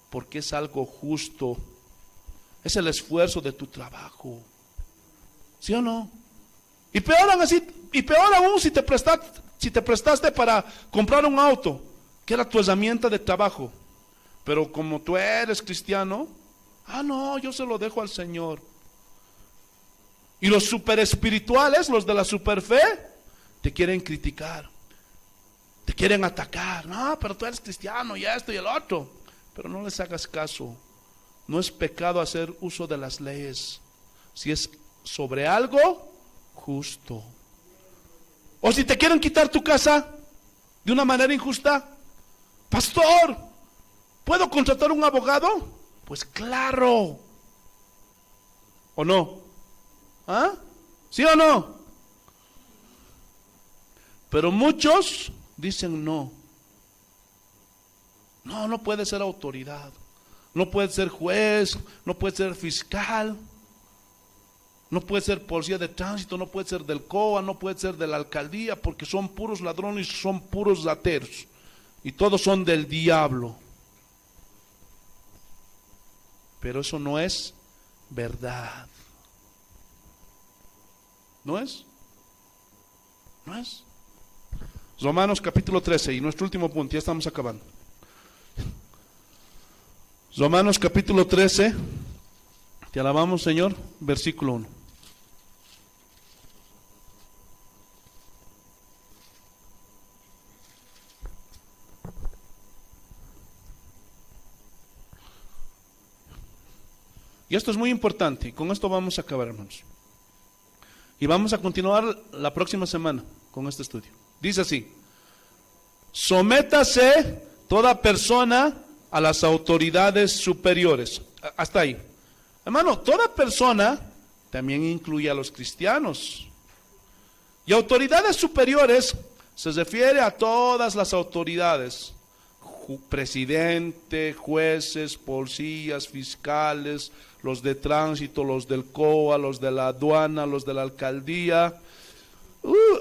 porque es algo justo, es el esfuerzo de tu trabajo, ¿sí o no? Y peor aún si te prestaste para comprar un auto, que era tu herramienta de trabajo, pero como tú eres cristiano, no, yo se lo dejo al Señor. Y los super espirituales, los de la super fe, te quieren criticar, te quieren atacar. No, pero tú eres cristiano y esto y el otro. Pero no les hagas caso. No es pecado hacer uso de las leyes si es sobre algo justo. O si te quieren quitar tu casa de una manera injusta, pastor, ¿puedo contratar un abogado? Pues claro. ¿O no? ¿Ah? ¿Sí o no? Pero muchos dicen no. No puede ser autoridad. No puede ser juez, no puede ser fiscal, no puede ser policía de tránsito, no puede ser del COA, no puede ser de la alcaldía, porque son puros ladrones, son puros rateros. Y todos son del diablo. Pero eso no es verdad. ¿No es? ¿No es? Romanos capítulo 13, y nuestro último punto, ya estamos acabando. Romanos capítulo 13, te alabamos, Señor, versículo 1. Y esto es muy importante, y con esto vamos a acabar, hermanos. Y vamos a continuar la próxima semana con este estudio. Dice así: sométase toda persona a las autoridades superiores. Hasta ahí. Hermano, toda persona también incluye a los cristianos. Y autoridades superiores se refiere a todas las autoridades. Presidente, jueces, policías, fiscales, los de tránsito, los del COA, los de la aduana, los de la alcaldía,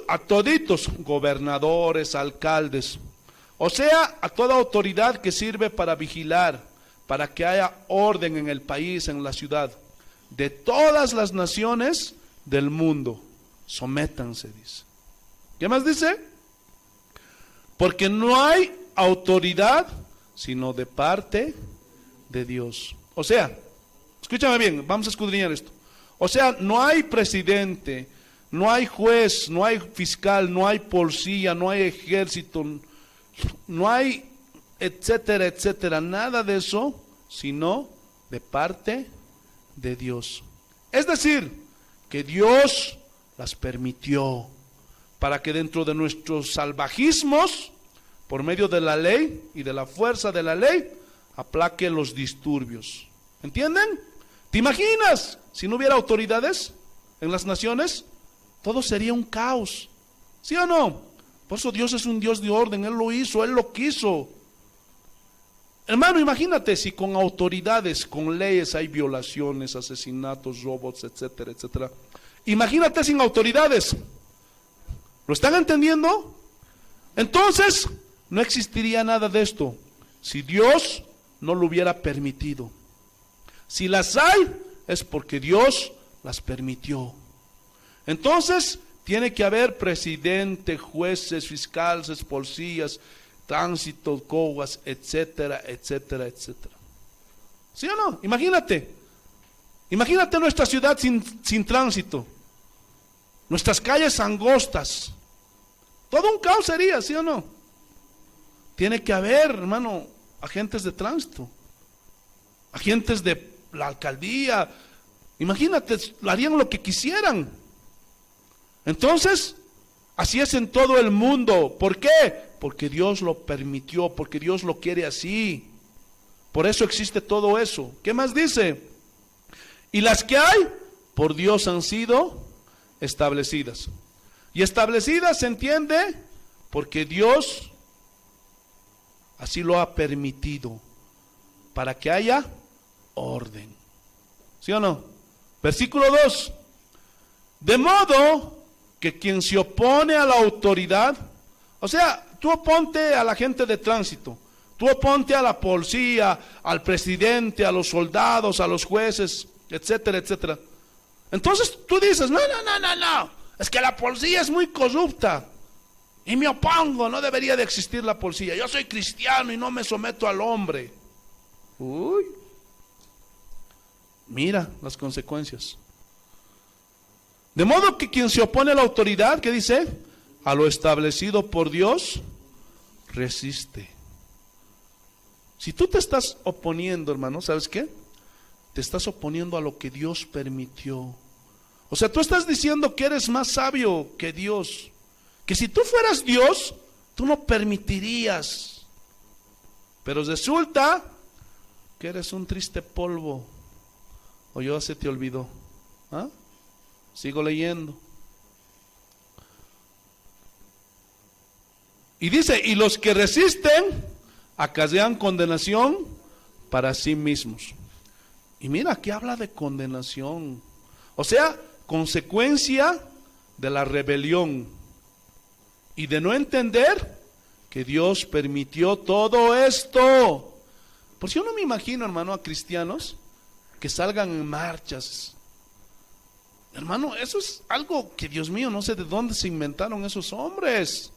a toditos, gobernadores, alcaldes. O sea, a toda autoridad que sirve para vigilar, para que haya orden en el país, en la ciudad, de todas las naciones del mundo. Sométanse, dice. ¿Qué más dice? Porque no hay autoridad sino de parte de Dios. O sea, escúchame bien, vamos a escudriñar esto. O sea, no hay presidente, no hay juez, no hay fiscal, no hay policía, no hay ejército, no hay etcétera, etcétera, nada de eso, sino de parte de Dios. Es decir, que Dios las permitió para que dentro de nuestros salvajismos, por medio de la ley y de la fuerza de la ley, aplaque los disturbios. ¿Entienden? ¿Te imaginas si no hubiera autoridades en las naciones? Todo sería un caos. ¿Sí o no? Por eso Dios es un Dios de orden. Él lo hizo, Él lo quiso. Hermano, imagínate si con autoridades, con leyes hay violaciones, asesinatos, robos, etcétera, etcétera. Imagínate sin autoridades. ¿Lo están entendiendo? Entonces, no existiría nada de esto si Dios no lo hubiera permitido. Si las hay, es porque Dios las permitió. Entonces, tiene que haber presidente, jueces, fiscales, policías, tránsito, COAS, etcétera, etcétera, etcétera. ¿Sí o no? Imagínate nuestra ciudad sin tránsito, nuestras calles angostas, todo un caos sería, ¿sí o no? Tiene que haber, hermano, agentes de tránsito, agentes de la alcaldía. Imagínate, harían lo que quisieran. Entonces, así es en todo el mundo. ¿Por qué? Porque Dios lo permitió, porque Dios lo quiere así. Por eso existe todo eso. ¿Qué más dice? Y las que hay, por Dios han sido establecidas. Y establecidas se entiende porque Dios así lo ha permitido, para que haya orden. ¿Sí o no? Versículo 2. De modo que quien se opone a la autoridad, o sea, tú oponte a la gente de tránsito, tú oponte a la policía, al presidente, a los soldados, a los jueces, etcétera, etcétera. Entonces tú dices, no, es que la policía es muy corrupta y me opongo, no debería de existir la policía. Yo soy cristiano y no me someto al hombre. Uy, mira las consecuencias. De modo que quien se opone a la autoridad, ¿qué dice? A lo establecido por Dios, resiste. Si tú te estás oponiendo, hermano, ¿sabes qué? Te estás oponiendo a lo que Dios permitió. O sea, tú estás diciendo que eres más sabio que Dios. Que si tú fueras Dios, tú no permitirías. Pero resulta que eres un triste polvo. O ya se te olvidó. ¿Ah? Sigo leyendo. Y dice, y los que resisten acarrean condenación para sí mismos. Y mira, aquí habla de condenación. O sea, consecuencia de la rebelión y de no entender que Dios permitió todo esto. Por si yo no me imagino, hermano, a cristianos que salgan en marchas. Hermano, eso es algo que, Dios mío, no sé de dónde se inventaron esos hombres.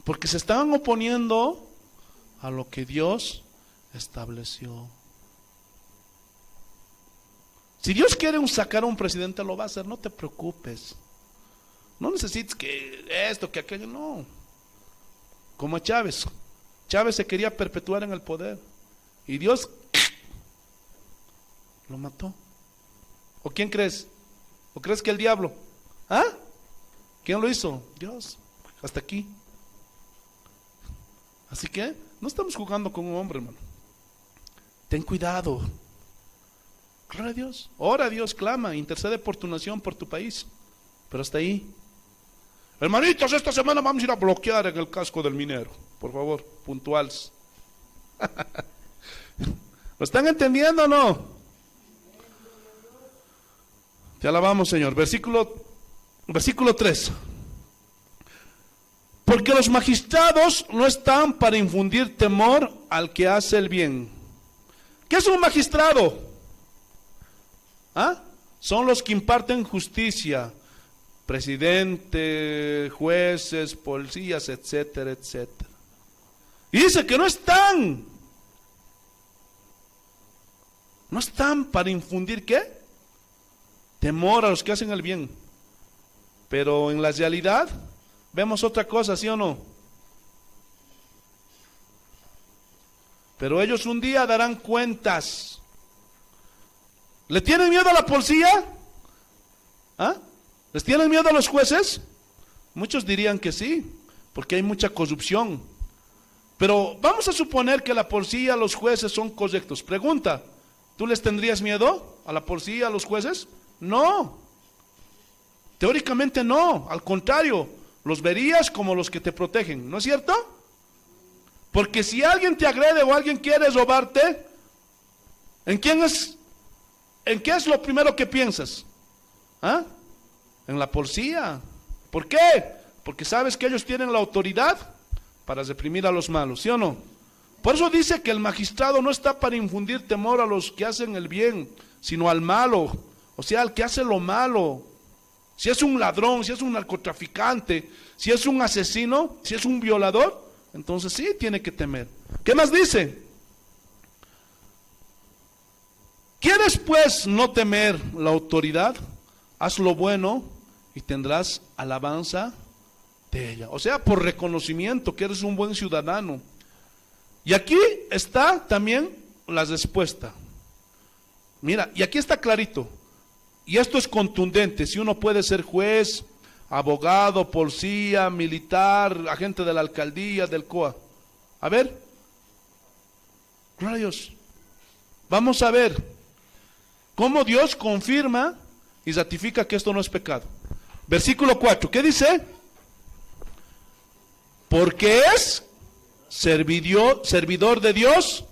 Porque se estaban oponiendo a lo que Dios estableció. Si Dios quiere sacar a un presidente, lo va a hacer, no te preocupes. No necesites que esto, que aquello, no. Como a Chávez. Chávez se quería perpetuar en el poder. Y Dios lo mató. ¿O quién crees? ¿O crees que el diablo? ¿Ah? ¿Quién lo hizo? Dios. Hasta aquí. Así que no estamos jugando con un hombre, hermano. Ten cuidado. Gloria a Dios. Ora a Dios, clama, intercede por tu nación, por tu país. Pero hasta ahí. Hermanitos, esta semana vamos a ir a bloquear en el casco del minero. Por favor, puntuales. ¿Lo están entendiendo o no? Te alabamos, Señor. Versículo 3. Porque los magistrados no están para infundir temor al que hace el bien. ¿Qué es un magistrado? ¿Ah? Son los que imparten justicia. Presidente, jueces, policías, etcétera, etcétera. Y dice que no están para infundir ¿qué? Temor a los que hacen el bien. Pero en la realidad vemos otra cosa, ¿sí o no? Pero ellos un día darán cuentas. ¿Le tienen miedo a la policía? ¿Ah? ¿Les tienen miedo a los jueces? Muchos dirían que sí, porque hay mucha corrupción. Pero vamos a suponer que la policía, los jueces son correctos. Pregunta, ¿tú les tendrías miedo a la policía, a los jueces? No. Teóricamente no, al contrario, los verías como los que te protegen, ¿no es cierto? Porque si alguien te agrede o alguien quiere robarte, ¿en qué es lo primero que piensas? ¿Ah? En la policía. ¿Por qué? Porque sabes que ellos tienen la autoridad para reprimir a los malos, ¿sí o no? Por eso dice que el magistrado no está para infundir temor a los que hacen el bien, sino al malo, o sea, al que hace lo malo. Si es un ladrón, si es un narcotraficante, si es un asesino, si es un violador, entonces sí tiene que temer. ¿Qué más dice? ¿Quieres pues no temer la autoridad? Haz lo bueno y tendrás alabanza de ella. O sea, por reconocimiento que eres un buen ciudadano. Y aquí está también la respuesta. Mira, y aquí está clarito. Y esto es contundente. Si uno puede ser juez, abogado, policía, militar, agente de la alcaldía, del COA. A ver. Gloria a Dios. Vamos a ver cómo Dios confirma y ratifica que esto no es pecado. Versículo 4, ¿qué dice? Porque es servidor de Dios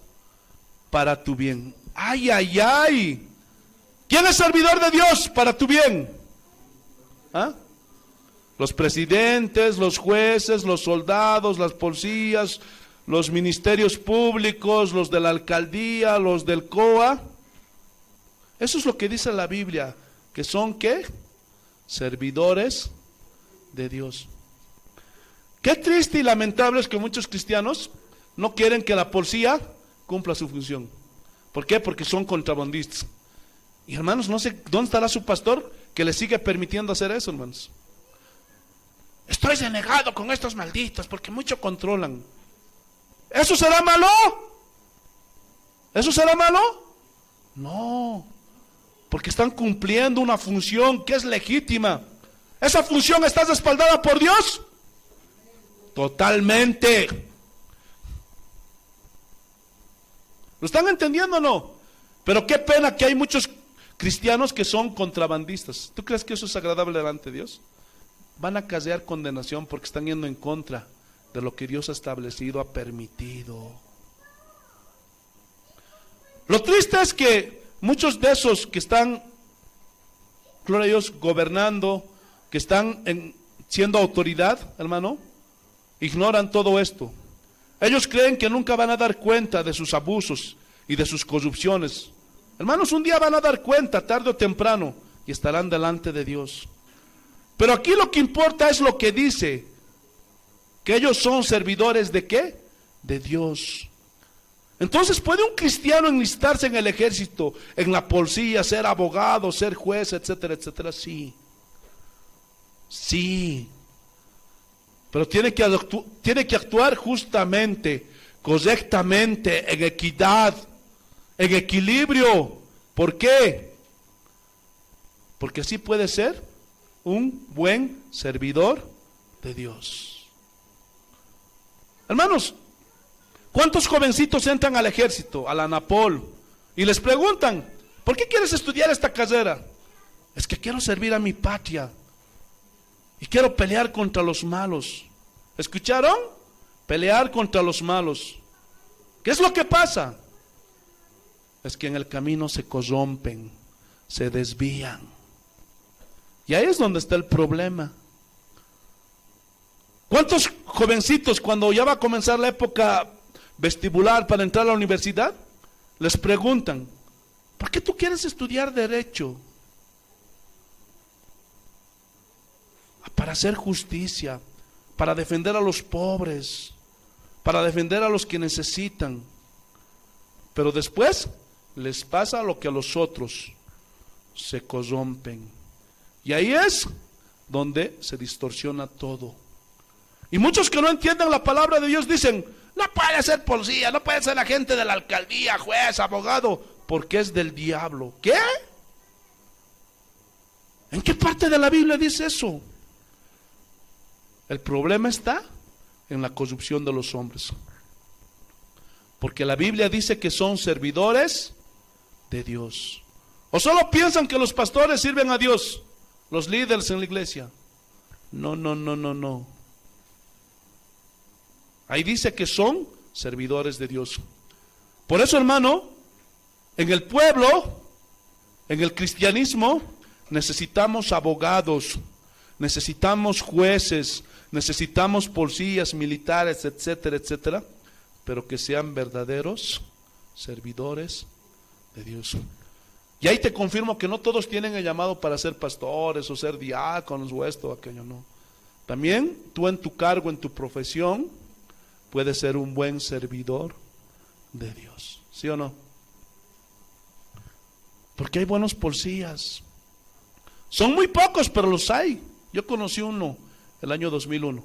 para tu bien. Ay, ay, ay. ¿Quién es servidor de Dios para tu bien? ¿Ah? Los presidentes, los jueces, los soldados, las policías, los ministerios públicos, los de la alcaldía, los del COA. Eso es lo que dice la Biblia, que son ¿qué? Servidores de Dios. Qué triste y lamentable es que muchos cristianos no quieren que la policía cumpla su función. ¿Por qué? Porque son contrabandistas. Y hermanos, no sé dónde estará su pastor que le sigue permitiendo hacer eso, hermanos. Estoy renegado con estos malditos porque mucho controlan. ¿Eso será malo? ¿Eso será malo? No, porque están cumpliendo una función que es legítima. ¿Esa función está respaldada por Dios? Totalmente. ¿Lo están entendiendo o no? Pero qué pena que hay muchos cristianos que son contrabandistas. ¿Tú crees que eso es agradable delante de Dios? Van a acarrear condenación porque están yendo en contra de lo que Dios ha establecido, ha permitido. Lo triste es que muchos de esos que están, gloria a Dios, gobernando, que están siendo autoridad, hermano, ignoran todo esto. Ellos creen que nunca van a dar cuenta de sus abusos y de sus corrupciones. Hermanos, un día van a dar cuenta, tarde o temprano, y estarán delante de Dios. Pero aquí lo que importa es lo que dice, que ellos son servidores ¿de qué? De Dios. Entonces, ¿puede un cristiano enlistarse en el ejército, en la policía, ser abogado, ser juez, etcétera, etcétera? Sí. Sí. Pero tiene que actuar justamente, correctamente, en equidad, en equilibrio, ¿Por qué? Porque así puede ser un buen servidor de Dios. Hermanos, ¿cuántos jovencitos entran al ejército, a la ANAPOL, y les preguntan, ¿por qué quieres estudiar esta carrera? Es que quiero servir a mi patria y quiero pelear contra los malos. ¿Escucharon? Pelear contra los malos. ¿Qué es lo que pasa? Es que en el camino se corrompen, se desvían. Y ahí es donde está el problema. ¿Cuántos jovencitos, cuando ya va a comenzar la época vestibular para entrar a la universidad, les preguntan, ¿por qué tú quieres estudiar derecho? Para hacer justicia, para defender a los pobres, para defender a los que necesitan. Pero después les pasa lo que a los otros, se corrompen. Y ahí es donde se distorsiona todo. Y muchos que no entienden la palabra de Dios dicen, no puede ser policía, no puede ser agente de la alcaldía, juez, abogado, porque es del diablo. ¿Qué? ¿En qué parte de la Biblia dice eso? El problema está en la corrupción de los hombres. Porque la Biblia dice que son servidores de Dios. ¿O solo piensan que los pastores sirven a Dios? Los líderes en la iglesia. No. Ahí dice que son servidores de Dios. Por eso, hermano, en el pueblo, en el cristianismo, necesitamos abogados, necesitamos jueces, necesitamos policías, militares, etcétera, etcétera, pero que sean verdaderos servidores de Dios. Y ahí te confirmo que no todos tienen el llamado para ser pastores o ser diáconos o esto o aquello, no. También tú en tu cargo, en tu profesión, puedes ser un buen servidor de Dios, ¿sí o no? Porque hay buenos policías. Son muy pocos, pero los hay. Yo conocí uno el año 2001.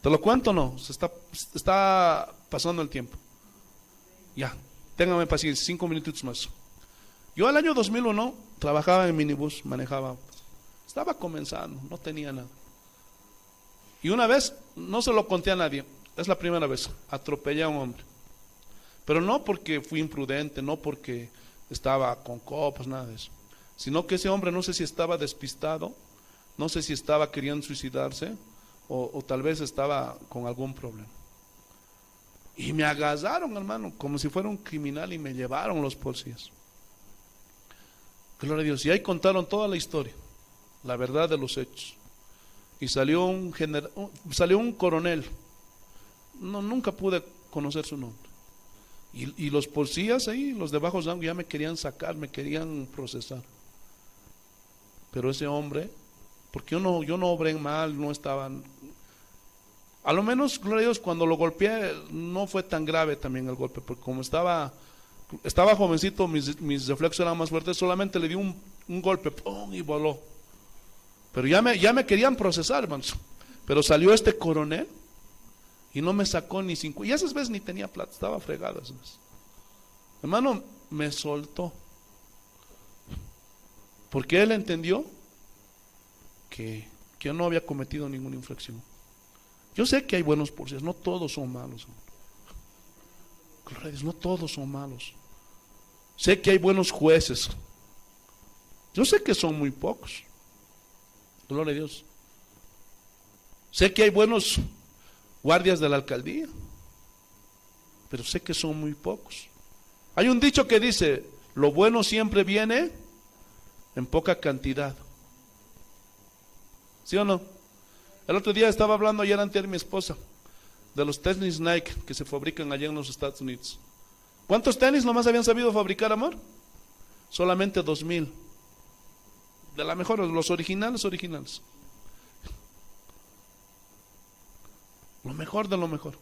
¿Te lo cuento o no? Se está pasando el tiempo. Ya, téngame paciencia, 5 minutitos más. Yo el año 2001 trabajaba en minibús, manejaba. Estaba comenzando, no tenía nada. Y una vez, no se lo conté a nadie, es la primera vez, atropellé a un hombre. Pero no porque fui imprudente, no porque estaba con copas, nada de eso. Sino que ese hombre no sé si estaba despistado, no sé si estaba queriendo suicidarse o tal vez estaba con algún problema. Y me agarraron, hermano, como si fuera un criminal y me llevaron los policías. Gloria a Dios. Y ahí contaron toda la historia, la verdad de los hechos. Y salió un coronel. No, nunca pude conocer su nombre. Y los policías ahí, los de bajo rango, ya me querían sacar, me querían procesar. Pero ese hombre, porque yo no obré mal, no estaban. A lo menos, gloria a Dios, cuando lo golpeé, no fue tan grave también el golpe, porque como estaba jovencito, mis reflejos eran más fuertes, solamente le di un golpe, ¡pum!, y voló. Pero ya me querían procesar, hermanos. Pero salió este coronel y no me sacó ni 5. Y esas veces ni tenía plata, estaba fregado esas veces. Hermano, me soltó. Porque él entendió que yo no había cometido ninguna infracción. Yo sé que hay buenos policías, no todos son malos. Gloria a Dios, no todos son malos. Sé que hay buenos jueces. Yo sé que son muy pocos. Gloria a Dios. Sé que hay buenos guardias de la alcaldía, pero sé que son muy pocos. Hay un dicho que dice, lo bueno siempre viene en poca cantidad. ¿Sí o no? El otro día estaba hablando ayer antes de mi esposa de los tenis Nike que se fabrican allá en los Estados Unidos. ¿Cuántos tenis nomás habían sabido fabricar, amor? Solamente 2,000. De la mejor, los originales. Lo mejor de lo mejor.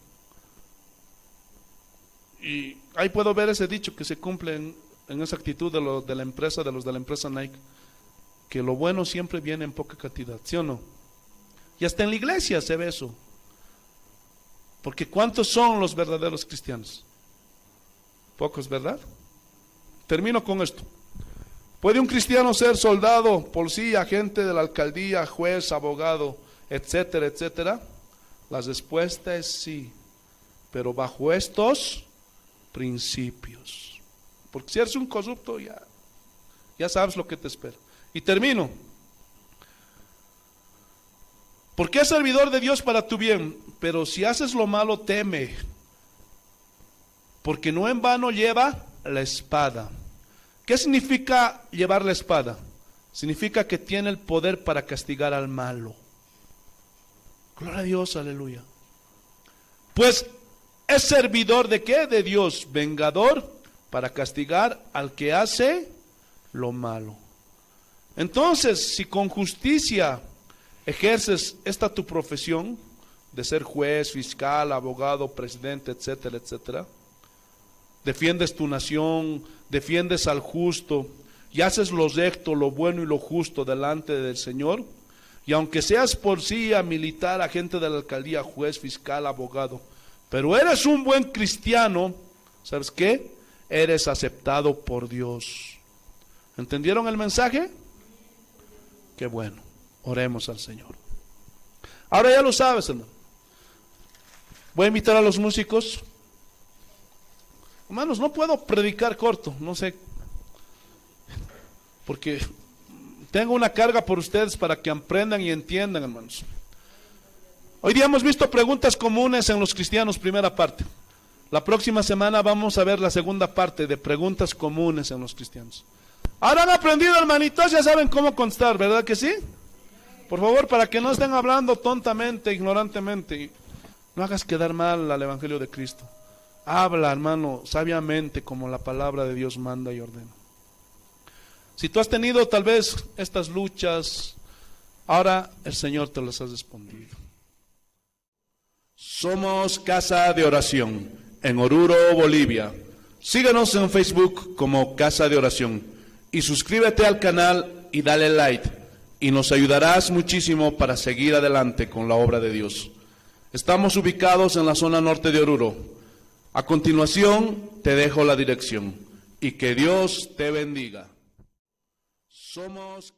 Y ahí puedo ver ese dicho que se cumple en esa actitud de los de la empresa Nike, que lo bueno siempre viene en poca cantidad, ¿sí o no? Y hasta en la iglesia se ve eso. Porque ¿cuántos son los verdaderos cristianos? Pocos, ¿verdad? Termino con esto. ¿Puede un cristiano ser soldado, policía, agente de la alcaldía, juez, abogado, etcétera, etcétera? La respuesta es sí, pero bajo estos principios. Porque si eres un corrupto, ya sabes lo que te espera. Y termino. Porque es servidor de Dios para tu bien, pero si haces lo malo, teme, porque no en vano lleva la espada. ¿Qué significa llevar la espada? Significa que tiene el poder para castigar al malo. Gloria a Dios, aleluya. Pues es servidor de ¿qué? De Dios, vengador para castigar al que hace lo malo. Entonces, si con justicia ejerces esta tu profesión de ser juez, fiscal, abogado, presidente, etcétera, etcétera, defiendes tu nación, defiendes al justo y haces lo recto, lo bueno y lo justo delante del Señor, y aunque seas policía, militar, agente de la alcaldía, juez, fiscal, abogado, pero eres un buen cristiano, ¿sabes qué? Eres aceptado por Dios. ¿Entendieron el mensaje? Qué bueno. Oremos al Señor. Ahora ya lo sabes, hermano. Voy a invitar a los músicos. Hermanos, no puedo predicar corto, no sé, porque tengo una carga por ustedes para que aprendan y entiendan, hermanos. Hoy día hemos visto preguntas comunes en los cristianos, primera parte. La próxima semana vamos a ver la segunda parte de preguntas comunes en los cristianos. Ahora han aprendido, hermanitos, ya saben cómo contestar, ¿verdad que sí? Por favor, para que no estén hablando tontamente, ignorantemente. No hagas quedar mal al Evangelio de Cristo. Habla, hermano, sabiamente como la palabra de Dios manda y ordena. Si tú has tenido tal vez estas luchas, ahora el Señor te las ha respondido. Somos Casa de Oración en Oruro, Bolivia. Síguenos en Facebook como Casa de Oración y suscríbete al canal y dale like y nos ayudarás muchísimo para seguir adelante con la obra de Dios. Estamos ubicados en la zona norte de Oruro. A continuación te dejo la dirección y que Dios te bendiga. Somos